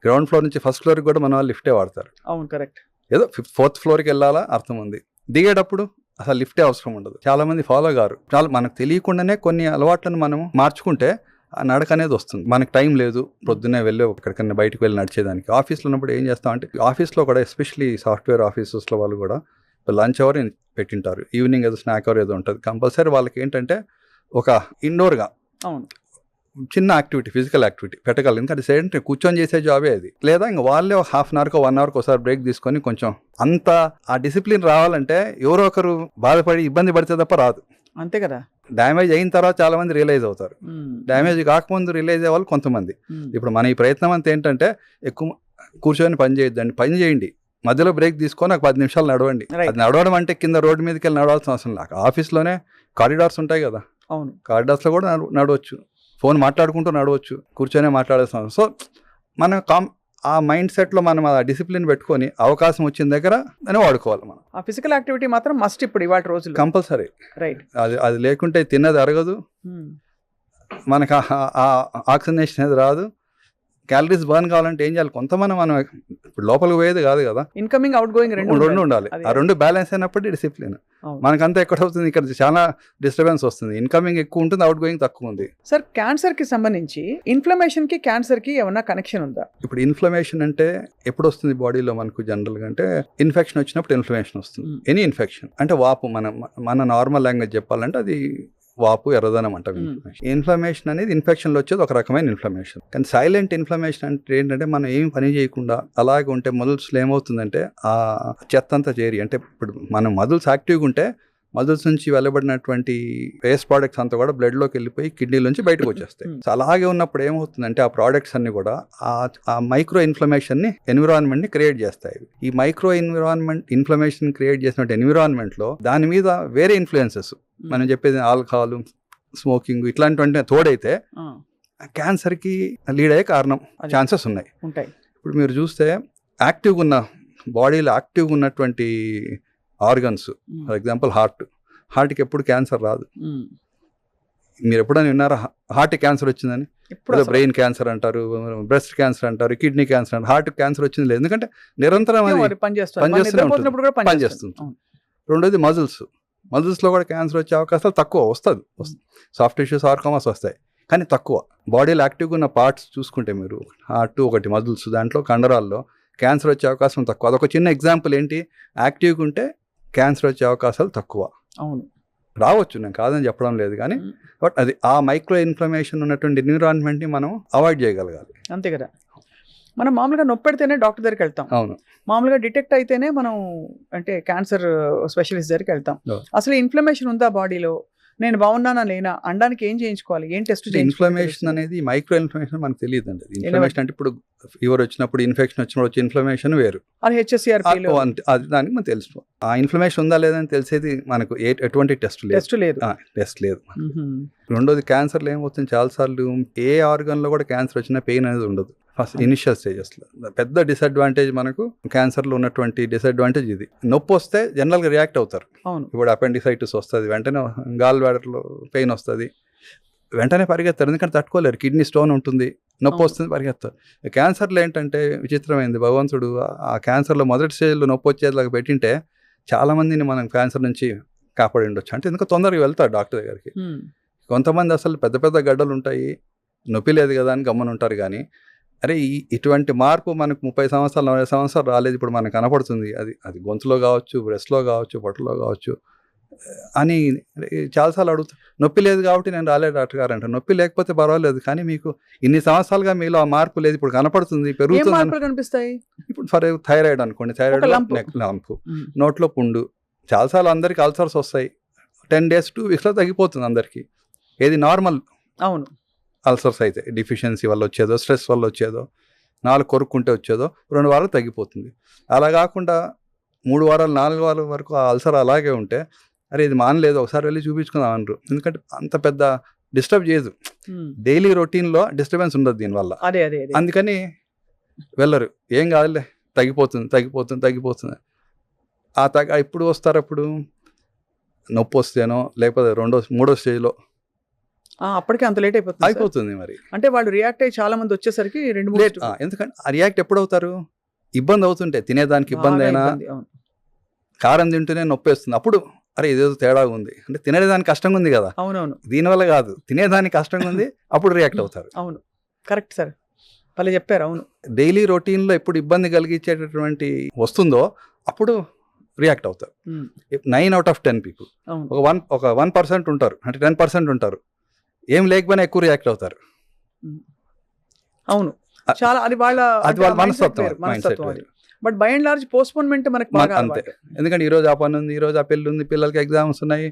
గ్రౌండ్ ఫ్లోర్ నుంచి ఫస్ట్ ఫ్లోర్కి కూడా మన వాళ్ళు లిఫ్టే వాడతారు. అవును, కరెక్ట్. ఏదో 4th ఫ్లోర్కి వెళ్ళాలా అర్థం ఉంది, దిగేటప్పుడు అసలు లిఫ్టే అవసరం ఉండదు. చాలా మంది ఫాలో గారు. చాలా మనకు తెలియకుండానే కొన్ని అలవాట్లను మనం మార్చుకుంటే ఆ నడక అనేది వస్తుంది. మనకు టైం లేదు పొద్దున్నే వెళ్ళి ఎక్కడికన్నా బయటకు వెళ్ళి నడిచేదానికి. ఆఫీస్లో ఉన్నప్పుడు ఏం చేస్తామంటే, ఆఫీస్లో కూడా ఎస్పెషల్లీ సాఫ్ట్వేర్ ఆఫీసెస్లో వాళ్ళు కూడా లంచ్ అవర్ పెట్టింటారు, ఈవినింగ్ ఏదో స్నాక్ అవర్ ఏదో ఉంటుంది. కంపల్సరీ వాళ్ళకి ఏంటంటే ఒక ఇండోర్గా చిన్న యాక్టివిటీ, ఫిజికల్ యాక్టివిటీ పెట్టగలరు. ఎందుకంటే సెడెంటరీ కూర్చొని చేసే జాబే అది. లేదా ఇంకా వాళ్ళే ఒక హాఫ్ అన్ అవర్కో 1 అవర్కి ఒకసారి బ్రేక్ తీసుకొని కొంచెం అంత ఆ డిసిప్లిన్ రావాలంటే ఎవరో ఒకరు బాధపడి ఇబ్బంది పడితే తప్ప రాదు. అంతే కదా. డ్యామేజ్ అయిన తర్వాత చాలా మంది రియలైజ్ అవుతారు, డ్యామేజ్ కాకముందు రియలైజ్ అయ్యే వాళ్ళు కొంతమంది. ఇప్పుడు మన ఈ ప్రయత్నం అంతా ఏంటంటే ఎక్కువ కూర్చొని పని చేయొద్దండి, పని చేయండి, మధ్యలో బ్రేక్ తీసుకొని ఒక 10 నిమిషాలు నడవండి. అది నడవడం అంటే కింద రోడ్డు మీదకి వెళ్ళి నడవాల్సిన అవసరం లేదు. ఆఫీస్లోనే కారిడార్స్ ఉంటాయి కదా, కారిడార్స్లో కూడా నడవచ్చు, ఫోన్ మాట్లాడుకుంటూ నడవచ్చు, కూర్చొనే మాట్లాడాల్సిన అవసరం. సో మనం ఆ మైండ్ సెట్లో మనం ఆ డిసిప్లిన్ పెట్టుకొని అవకాశం వచ్చిన దగ్గర అని వాడుకోవాలి. మనం ఆ ఫిజికల్ యాక్టివిటీ మాత్రం మస్ట్ ఇప్పుడు ఇవాళ రోజులు కంపల్సరీ. రైట్. అది లేకుంటే తిన్నది అరగదు, మనకు ఆ ఆక్సిజనేషన్ అనేది రాదు. క్యాలరీస్ బర్న్ కావాలంటే ఏం చేయాలి, కొంతమంది మనం ఇప్పుడు లోపలికి పోయేది కాదు కదా, ఇన్కమింగ్ అవుట్ గోయింగ్ రెండు ఉండాలి. ఆ రెండు బ్యాలెన్స్ అయినప్పుడు డిసిప్లిన్. మనకంతా ఎక్కడ అవుతుంది, ఇక్కడ చాలా డిస్టర్బెన్స్ వస్తుంది, ఇన్కమింగ్ ఎక్కువ ఉంటుంది, అవుట్ గోయింగ్ తక్కువ ఉంది. సార్, క్యాన్సర్ కి సంబంధించి ఇన్ఫ్లమేషన్ కి క్యాన్సర్ కి ఏమన్నా కనెక్షన్ ఉందా? ఇప్పుడు ఇన్ఫ్లమేషన్ అంటే ఎప్పుడు వస్తుంది బాడీలో మనకు జనరల్ గా అంటే ఇన్ఫెక్షన్ వచ్చినప్పుడు ఇన్ఫ్లమేషన్ వస్తుంది. ఎనీ ఇన్ఫెక్షన్ అంటే వాపు, మన నార్మల్ లాంగ్వేజ్ చెప్పాలంటే అది వాపు, ఎర్రదనం అంటాం. ఇన్ఫ్లమేషన్ అనేది ఇన్ఫెక్షన్లో వచ్చేది ఒక రకమైన ఇన్ఫ్లమేషన్. కానీ సైలెంట్ ఇన్ఫ్లమేషన్ అంటే ఏంటంటే మనం ఏం పని చేయకుండా అలాగే ఉంటే మజిల్స్లో ఏమవుతుందంటే ఆ చెత్త అంతా చేరి, అంటే ఇప్పుడు మనం మజిల్స్ యాక్టివ్గా ఉంటే మజిల్స్ నుంచి వెళ్ళబడినటువంటి వేస్ట్ ప్రోడక్ట్స్ అంతా కూడా బ్లడ్లోకి వెళ్ళిపోయి కిడ్నీ నుంచి బయటకు వచ్చేస్తాయి. సో అలాగే ఉన్నప్పుడు ఏమవుతుందంటే ఆ ప్రోడక్ట్స్ అన్ని కూడా ఆ మైక్రో ఇన్ఫ్లమేషన్ని ఎన్విరాన్మెంట్ని క్రియేట్ చేస్తాయి. ఈ మైక్రో ఇన్ఫ్లమేషన్ క్రియేట్ చేసిన ఎన్విరాన్మెంట్లో దాని మీద వేరే ఇన్ఫ్లుయెన్సెస్, మనం చెప్పేది ఆల్కహాల్, స్మోకింగ్ ఇట్లాంటివన్నీ తోడైతే క్యాన్సర్కి లీడ్ అయ్యే కారణం ఛాన్సెస్ ఉన్నాయి. ఇప్పుడు మీరు చూస్తే యాక్టివ్గా ఉన్న బాడీలో యాక్టివ్గా ఉన్నటువంటి ఆర్గన్స్, ఫర్ ఎగ్జాంపుల్ హార్ట్కి ఎప్పుడు క్యాన్సర్ రాదు. మీరు ఎప్పుడైనా విన్నారా హార్ట్ క్యాన్సర్ వచ్చిందని? బ్రెయిన్ క్యాన్సర్ అంటారు, బ్రెస్ట్ క్యాన్సర్ అంటారు, కిడ్నీ క్యాన్సర్ అంటారు, హార్ట్ క్యాన్సర్ వచ్చింది లేదు, ఎందుకంటే నిరంతరం అది పనిచేస్తుంది. రెండోది మజిల్స్లో కూడా క్యాన్సర్ వచ్చే అవకాశాలు తక్కువ, వస్తుంది, సాఫ్ట్ టిష్యూస్, సార్కోమాస్ వస్తాయి, కానీ తక్కువ. బాడీలో యాక్టివ్గా ఉన్న పార్ట్స్ చూసుకుంటే మీరు హార్ట్ ఒకటి, మజిల్స్, దాంట్లో కండరాల్లో క్యాన్సర్ వచ్చే అవకాశం తక్కువ. అదొక చిన్న ఎగ్జాంపుల్. ఏంటి, యాక్టివ్గా ఉంటే క్యాన్సర్ వచ్చే అవకాశాలు తక్కువ. అవును, రావచ్చు, నేను కాదని చెప్పడం లేదు, కానీ బట్ అది ఆ మైక్రో ఇన్ఫ్లమేషన్ ఉన్నటువంటి ఎన్విరాన్మెంట్ని మనం అవాయిడ్ చేయగలగాలి. అంతే కదా. మనం మామూలుగా నొప్పి పెడితేనే డాక్టర్ దగ్గరికి వెళ్తాం. అవును, మామూలుగా డిటెక్ట్ అయితేనే మనం అంటే క్యాన్సర్ స్పెషలిస్ట్ దగ్గరికి వెళ్తాం. అసలు ఇన్ఫ్లమేషన్ ఉందా బాడీలో, నేను బాగున్నానా లేనా అనడానికి ఏం చేయించుకోవాలి, ఏం టెస్ట్ చేయించుకోవాలి? ఇన్ఫ్లమేషన్ అనేది మైక్రో ఇన్ఫ్లమేషన్ మనకు తెలియదు అండి. ఇన్ఫ్లమేషన్ అంటే ఇప్పుడు ఫీవర్ వచ్చినప్పుడు, ఇన్ఫెక్షన్ వచ్చినప్పుడు వచ్చే ఇన్ఫ్లమేషన్ వేరు, అది HSCRP అది దానికి మనం తెలుసు. ఆ ఇన్ఫ్లమేషన్ ఉందా లేదని తెలిసేది మనకు ఎటువంటి టెస్ట్ లేదు. రెండోది, క్యాన్సర్లో ఏమవుతుంది, చాలాసార్లు ఏ ఆర్గన్లో కూడా క్యాన్సర్ వచ్చినా పెయిన్ అనేది ఉండదు ఫస్ట్ ఇనిషియల్ స్టేజెస్లో. పెద్ద డిసడ్వాంటేజ్ మనకు క్యాన్సర్లో ఉన్నటువంటి డిసడ్వాంటేజ్ ఇది. నొప్పి వస్తే జనరల్గా రియాక్ట్ అవుతారు. ఇప్పుడు అపెండిసైటిస్ వస్తుంది, వెంటనే గాల్ బ్లాడర్లో పెయిన్ వస్తుంది, వెంటనే పరిగెత్తారు, ఎందుకంటే తట్టుకోలేరు. కిడ్నీ స్టోన్ ఉంటుంది, నొప్పి వస్తుంది, పరిగెత్తారు. క్యాన్సర్లో ఏంటంటే విచిత్రమైంది, భగవంతుడు ఆ క్యాన్సర్లో మొదటి స్టేజ్లో నొప్పి వచ్చేలాగా పెట్టింటే చాలామందిని మనం క్యాన్సర్ నుంచి కాపాడి ఉండొచ్చు అంటే ఎందుకు తొందరగా వెళ్తారు డాక్టర్ దగ్గరికి. ఉమ్, కొంతమంది అసలు పెద్ద పెద్ద గడ్డలు ఉంటాయి, నొప్పి లేదు కదా అని గమ్మని ఉంటారు. కానీ అరే ఇటువంటి మార్పు మనకు 30 సంవత్సరాలు 40 సంవత్సరాలు రాలేదు, ఇప్పుడు మనకు కనపడుతుంది. అది గొంతులో కావచ్చు, బ్రెస్ట్లో కావచ్చు, పొట్టలో కావచ్చు అని చాలాసార్లు అడుగుతారు. నొప్పి లేదు కాబట్టి నేను రాలేదు డాక్టర్ గారు అంటారు. నొప్పి లేకపోతే పర్వాలేదు, కానీ మీకు ఇన్ని సంవత్సరాలుగా మీలో ఆ మార్పు లేదు, ఇప్పుడు కనపడుతుంది, ఏం పెరుగుతుంది. మార్పులు కనిపిస్తాయి? ఇప్పుడు ఫర్ థైరాయిడ్ అనుకోండి, థైరాయిడ్ lump. నెక్ లంపు, ఉమ్, నోట్లో పుండు. చాలాసార్లు అందరికి అల్సర్స్ వస్తాయి, 10 days 2 weeksలో తగ్గిపోతుంది అందరికీ. ఏది నార్మల్ అవును. అల్సర్స్ అయితే డిఫిషియన్సీ వల్ల వచ్చేదో, స్ట్రెస్ వల్ల వచ్చేదో, 4 కొరుక్కుంటే వచ్చేదో 2 వారాలు తగ్గిపోతుంది. అలా కాకుండా 3 వారాలు 4 వారాల వరకు ఆ అల్సర్ అలాగే ఉంటే అరే ఇది మానలేదు, ఒకసారి వెళ్ళి చూపించుకుందాం అనరు. ఎందుకంటే అంత పెద్ద డిస్టర్బ్ చేయదు, ఉమ్, డైలీ రొటీన్లో డిస్టర్బెన్స్ ఉండదు దీనివల్ల. అదే అదే అదే. అందుకని వెళ్ళరు. ఏం కాదులే, తగ్గిపోతుంది. ఇప్పుడు వస్తారు, అప్పుడు నొప్పి వస్తేనో లేకపోతే 2వ 3వ స్టేజ్లో అప్పటికే అంత లేట్ అయిపోతుంది సార్. అయిపోతుంది. మరి అంటే వాళ్ళు రియాక్ట్ అయ్యి చాలా మంది వచ్చేసరికి 2-3 లేట్. ఎందుకంటే ఆ రియాక్ట్ ఎప్పుడు అవుతారు? ఇబ్బంది అవుతుంటే, తినేదానికి ఇబ్బంది అయినా, అవును. కారం తింటూనే నొప్పి వస్తుంది, అప్పుడు అరే ఇదేదో తేడా ఉంది అంటే తినేదానికి కష్టంగా ఉంది కదా, అవునవును దీనివల్ల కాదు, తినేదానికి కష్టంగా ఉంది, అప్పుడు రియాక్ట్ అవుతారు. అవును కరెక్ట్ సార్, వాళ్ళు చెప్పారు. అవును, డైలీ రొటీన్లో ఎప్పుడు ఇబ్బంది కలిగించేటటువంటి వస్తుందో అప్పుడు రియాక్ట్ అవుతారు. ఉమ్, 9 out of 10 పీపుల్, అవును ఒక 1% ఉంటారు, అంటే 10% ఉంటారు ఏం లేకపోయినా ఎక్కువ రియాక్ట్ అవుతారు. అవును చాలా అది వాళ్ళ మనస్తత్వం. But by and large postponement మనకి బాగా అంతే. అలవాటు. ఎందుకంటే ఈరోజు ఆ పని ఉంది, ఈరోజు ఆ పెళ్ళి ఉంది, పిల్లలకి ఎగ్జామ్స్ ఉన్నాయి,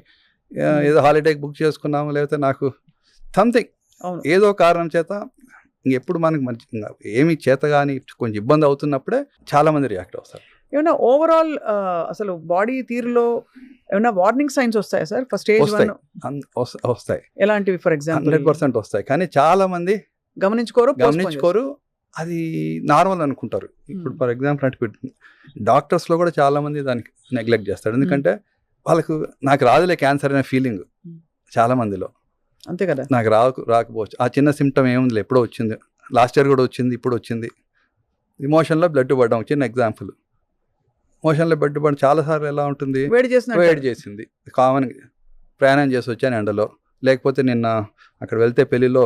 ఏదో హాలిడేకి బుక్ చేసుకున్నాము, లేకపోతే నాకు సంథింగ్ అవును ఏదో కారణం చేత ఇంకెప్పుడు మనకి మంచి ఏమి చేత కానీ కొంచెం ఇబ్బంది అవుతున్నప్పుడే చాలా మంది రియాక్ట్ అవుతారు. ఏమన్నా ఓవరాల్ అసలు బాడీ తీరులో ఏమన్నా వార్నింగ్ సైన్స్ వస్తాయా సార్ ఫస్ట్ స్టేజ్ 1? వస్తాయి, ఎలాంటివి? ఫర్ ఎగ్జాంపుల్ 100% వస్తాయి. కానీ చాలా మంది గమనించుకోరు, అది నార్మల్ అనుకుంటారు. ఇప్పుడు ఫర్ ఎగ్జాంపుల్ అంటే డాక్టర్స్లో కూడా చాలా మంది దానికి నెగ్లెక్ట్ చేస్తారు. ఎందుకంటే వాళ్ళకు నాకు రాదులే క్యాన్సర్ అనే ఫీలింగ్ చాలా మందిలో. అంతే కదా, నాకు రాకపోవచ్చు, ఆ చిన్న సిమ్టమ్ ఏముంది, ఎప్పుడో వచ్చింది, లాస్ట్ ఇయర్ కూడా వచ్చింది, ఇప్పుడు వచ్చింది. మోషన్లో బ్లడ్ పడడం చిన్న ఎగ్జాంపుల్. మోషన్లో బ్లడ్ పడడం చాలాసార్లు ఎలా ఉంటుంది, వేడి చేసింది. కామన్ ప్రయాణం చేసి వచ్చాను ఎండలో, లేకపోతే నిన్న అక్కడ వెళ్తే పెళ్లిలో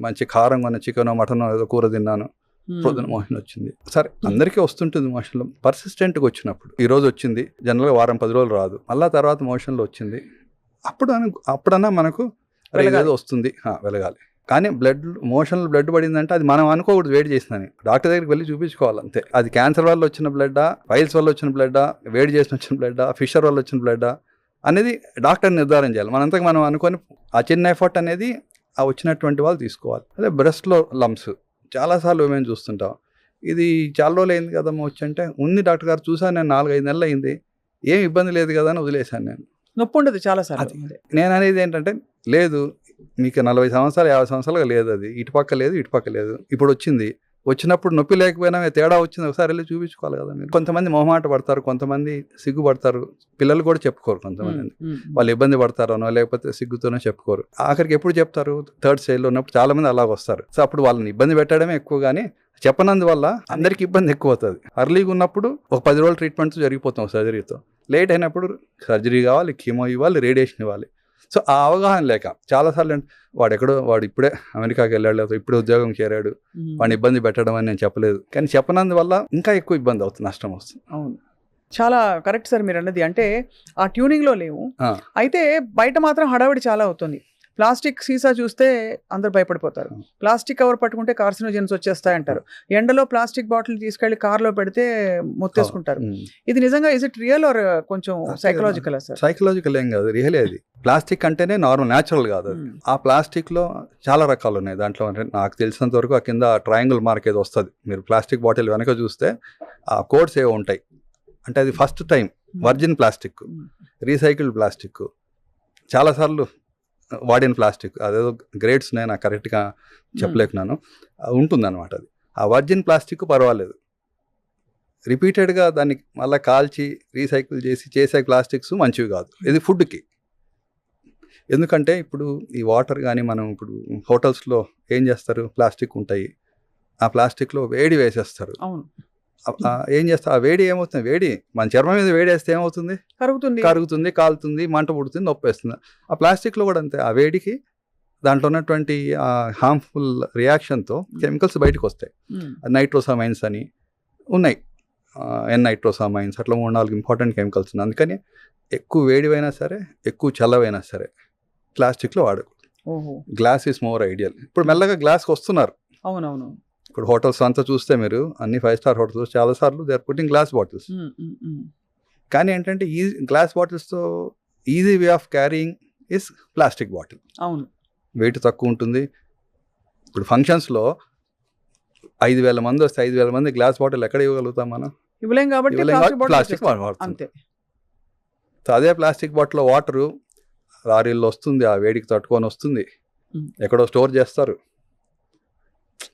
మంచి కారం ఉన్న చికెనో మటనో ఏదో కూర తిన్నాను, పొద్దున మోషన్ వచ్చింది. సరే అందరికీ వస్తుంటుంది మోషన్లో, పర్సిస్టెంట్గా వచ్చినప్పుడు. ఈరోజు వచ్చింది, జనరల్గా 1-10 రోజులు రాదు, మళ్ళీ తర్వాత మోషన్లో వచ్చింది, అప్పుడన్నా మనకు ఏదో వస్తుంది, వెలగాలి. కానీ మోషన్లో బ్లడ్ పడిందంటే అది మనం అనుకోకూడదు వేడి చేసిందని, డాక్టర్ దగ్గరికి వెళ్ళి చూపించుకోవాలి అంతే. అది క్యాన్సర్ వల్ల వచ్చిన బ్లడ్డా, ఫైల్స్ వల్ల వచ్చిన బ్లడ్డా, వేడి చేసిన వచ్చిన బ్లడ్డా, ఫిషర్ వల్ల వచ్చిన బ్లడ్డా అనేది డాక్టర్ నిర్ధారణ చేయాలి. మనంతకు మనం అనుకొని ఆ చిన్న ఎఫర్ట్ అనేది ఆ వచ్చినటువంటి వాళ్ళు తీసుకోవాలి. అదే బ్రెస్ట్లో లంప్స్ చాలాసార్లు మేము చూస్తుంటాం, ఇది చాలా రోజులు అయింది కదమ్మా వచ్చి అంటే, ఉంది డాక్టర్ గారు చూసాను నేను, 4-5 నెలలు అయింది, ఏం ఇబ్బంది లేదు కదా అని వదిలేశాను నేను. నొప్పి ఉండదు చాలా సార్లు. నేను అనేది ఏంటంటే, లేదు మీకు 40 సంవత్సరాలు 50 సంవత్సరాలుగా లేదు, అది ఇటుపక్క లేదు, ఇప్పుడు వచ్చినప్పుడు నొప్పి లేకపోయినా తేడా వచ్చింది, ఒకసారి వెళ్ళి చూపించుకోవాలి కదా మీరు. కొంతమంది మొహమాట పడతారు, కొంతమంది సిగ్గుపడతారు, పిల్లలు కూడా చెప్పుకోరు, కొంతమంది వాళ్ళు ఇబ్బంది పడతారనో లేకపోతే సిగ్గుతోనో చెప్పుకోరు. ఆఖరికి ఎప్పుడు చెప్తారు, 3rd స్టేజ్లో ఉన్నప్పుడు చాలా మంది అలాగ వస్తారు. సో అప్పుడు వాళ్ళని ఇబ్బంది పెట్టడమే ఎక్కువ, కానీ చెప్పనందువల్ల అందరికి ఇబ్బంది ఎక్కువ అవుతుంది. అర్లీగా ఉన్నప్పుడు ఒక 10 రోజులు ట్రీట్మెంట్ జరిగిపోతాం సర్జరీతో, లేట్ అయినప్పుడు సర్జరీ కావాలి, కీమో ఇవ్వాలి, రేడియేషన్ ఇవ్వాలి. సో ఆ అవగాహన లేక చాలాసార్లు వాడు ఇప్పుడే అమెరికాకి వెళ్ళాడు, లేకపోతే ఇప్పుడే ఉద్యోగం చేరాడు, వాడిని ఇబ్బంది పెట్టడం అని నేను చెప్పలేదు, కానీ చెప్పనందువల్ల ఇంకా ఎక్కువ ఇబ్బంది అవుతుంది, నష్టం వస్తుంది. అవును చాలా కరెక్ట్ సార్ మీరు అన్నది. అంటే ఆ ట్యూనింగ్లో లేవు, అయితే బయట మాత్రం హడావిడి చాలా అవుతుంది. ప్లాస్టిక్ సీసా చూస్తే అందరు భయపడిపోతారు, ప్లాస్టిక్ కవర్ పట్టుకుంటే కార్సినోజెన్స్ వచ్చేస్తాయంటారు, ఎండలో ప్లాస్టిక్ బాటిల్ తీసుకెళ్లి కార్లో పెడితే మొత్తేసుకుంటారు. ఇది నిజంగా ఇస్ ఇట్ రియల్ ఆర్ కొంచెం సైకలాజికల్? సైకలాజికల్ ఏం కాదు, రియలే. అది ప్లాస్టిక్ అంటేనే నార్మల్, న్యాచురల్ కాదు అది. ఆ ప్లాస్టిక్లో చాలా రకాలు ఉన్నాయి. దాంట్లో నాకు తెలిసినంత వరకు ఆ కింద ట్రయాంగిల్ మార్క్ ఏదో వస్తుంది, మీరు ప్లాస్టిక్ బాటిల్ వెనక చూస్తే ఆ కోడ్స్ ఏవో ఉంటాయి. అంటే అది first time virgin plastic, recycled plastic, చాలాసార్లు వాడిన ప్లాస్టిక్, అదేదో గ్రేడ్స్ ఉన్నాయి, నాకు కరెక్ట్గా చెప్పలేకున్నాను, ఉంటుందన్నమాట. అది ఆ వర్జిన్ ప్లాస్టిక్ పర్వాలేదు, రిపీటెడ్గా దాన్ని మళ్ళీ కాల్చి రీసైకిల్ చేసే ప్లాస్టిక్స్ మంచివి కాదు. ఇది ఫుడ్కి, ఎందుకంటే ఇప్పుడు ఈ వాటర్ కానీ మనం ఇప్పుడు హోటల్స్లో ఏం చేస్తారు, ప్లాస్టిక్ ఉంటాయి, ఆ ప్లాస్టిక్లో వేడి వేసేస్తారు, ఏం చేస్తా ఆ వేడి ఏమవుతుంది, వేడి మన చర్మం మీద వేడి వేస్తే ఏమవుతుంది, కరుగుతుంది, కాలుతుంది, మంట పుడుతుంది, నొప్పి వేస్తుంది. ఆ ప్లాస్టిక్లో కూడా అంతే, ఆ వేడికి దాంట్లో ఉన్నటువంటి హార్మ్ఫుల్ రియాక్షన్తో కెమికల్స్ బయటకు వస్తాయి. నైట్రోసామైన్స్ అని ఉన్నాయి, నైట్రోసామైన్స్, అట్లా 3-4 ఇంపార్టెంట్ కెమికల్స్ ఉన్నాయి. అందుకని ఎక్కువ వేడివైనా సరే, ఎక్కువ చల్లవైనా సరే ప్లాస్టిక్లో వాడకూడదు. Glass is more ideal. ఇప్పుడు మెల్లగా గ్లాస్కి వస్తున్నారు. అవునవును. ఇప్పుడు హోటల్స్ అంతా చూస్తే మీరు అన్ని 5 స్టార్ హోటల్స్ చాలా సార్లు they are putting glass bottles. కానీ ఏంటంటే ఈ గ్లాస్ బాటిల్స్తో easy way of carrying is plastic bottle. అవును, వెయిట్ తక్కువ ఉంటుంది. ఇప్పుడు ఫంక్షన్స్లో 5,000 మంది వస్తే 5,000 మంది గ్లాస్ బాటిల్ ఎక్కడ ఇవ్వగలుగుతాం మనం? ఇవ్వలేం కాబట్టి ప్లాస్టిక్ వాడుతుంది. సో అదే ప్లాస్టిక్ బాటిల్లో వాటరు లారీల్లో వస్తుంది, ఆ వేడికి తట్టుకొని వస్తుంది, ఎక్కడో స్టోర్ చేస్తారు.